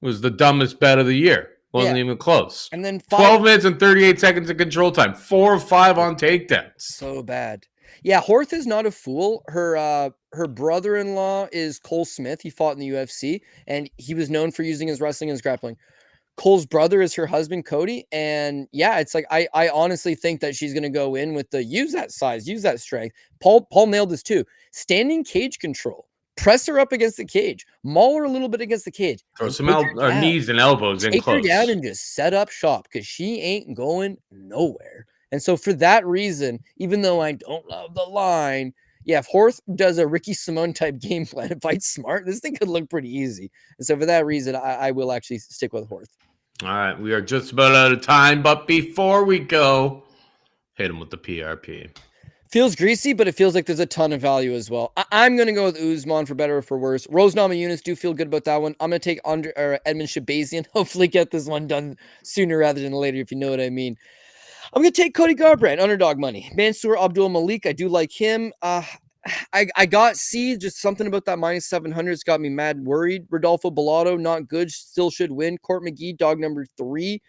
was the dumbest bet of the year. Wasn't even close. And then 12 minutes and 38 seconds of control time. 4 of 5 on takedowns. So bad. Yeah, Horth is not a fool. Her brother-in-law is Cole Smith. He fought in the UFC, and he was known for using his wrestling and his grappling. Cole's brother is her husband, Cody, and it's like I honestly think that she's going to go in with the use that size, use that strength. Paul nailed this too. Standing cage control. Press her up against the cage. Maul her a little bit against the cage. Throw some knees and elbows in close. Take her down and just set up shop because she ain't going nowhere. And so for that reason, even though I don't love the line, if Horth does a Ricky Simone type game plan and fights smart, this thing could look pretty easy. And so for that reason, I will actually stick with Horth. All right, we are just about out of time. But before we go, hit him with the PRP. Feels greasy, but it feels like there's a ton of value as well. I'm going to go with Usman for better or for worse. Rose Namajunas, do feel good about that one. I'm going to take Edmen Shahbazyan. Hopefully get this one done sooner rather than later, if you know what I mean. I'm going to take Cody Garbrandt, underdog money. Mansur Abdul-Malik, I do like him. I got C, just something about that -700's got me mad worried. Rodolfo Bellato, not good, still should win. Court McGee, dog number 3.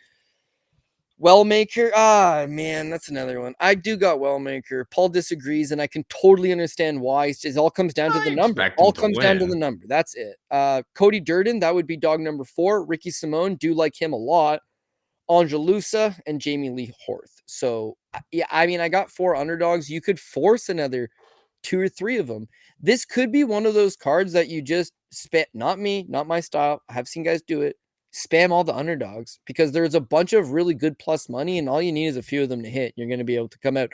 Wellmaker, man, that's another one. I do got Wellmaker. Paul disagrees, and I can totally understand why. It all comes down to the number. Expect him All to comes down to win. the number. That's it. Cody Durden, that would be dog number 4. Ricky Simone, do like him a lot. Angelusa and Jamey-Lyn Horth. So, yeah, I mean, I got 4 underdogs. You could force another 2 or 3 of them. This could be one of those cards that you just spam. Not me, not my style. I have seen guys do it. Spam all the underdogs because there's a bunch of really good plus money, and all you need is a few of them to hit. You're going to be able to come out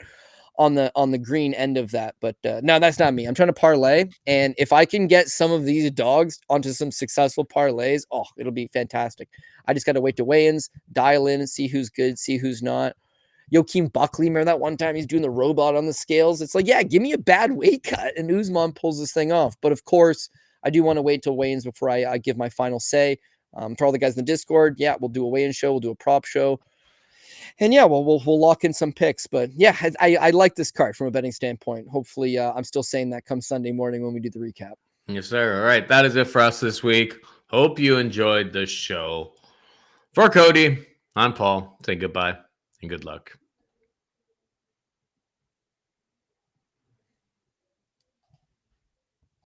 on the green end of that. But no, that's not me. I'm trying to parlay, and if I can get some of these dogs onto some successful parlays, oh, it'll be fantastic. I just got to wait to weigh-ins, dial in, and see who's good, see who's not. Joaquin Buckley, remember that one time he's doing the robot on the scales? It's like, yeah, give me a bad weight cut, and Usman pulls this thing off. But of course, I do want to wait till weigh-ins before I give my final say. For all the guys in the Discord, yeah, we'll do a weigh-in show, we'll do a prop show, and yeah, we'll lock in some picks. But yeah, I like this card from a betting standpoint. Hopefully, I'm still saying that come Sunday morning when we do the recap. Yes, sir. All right, that is it for us this week. Hope you enjoyed the show. For Cody, I'm Paul. Say goodbye and good luck.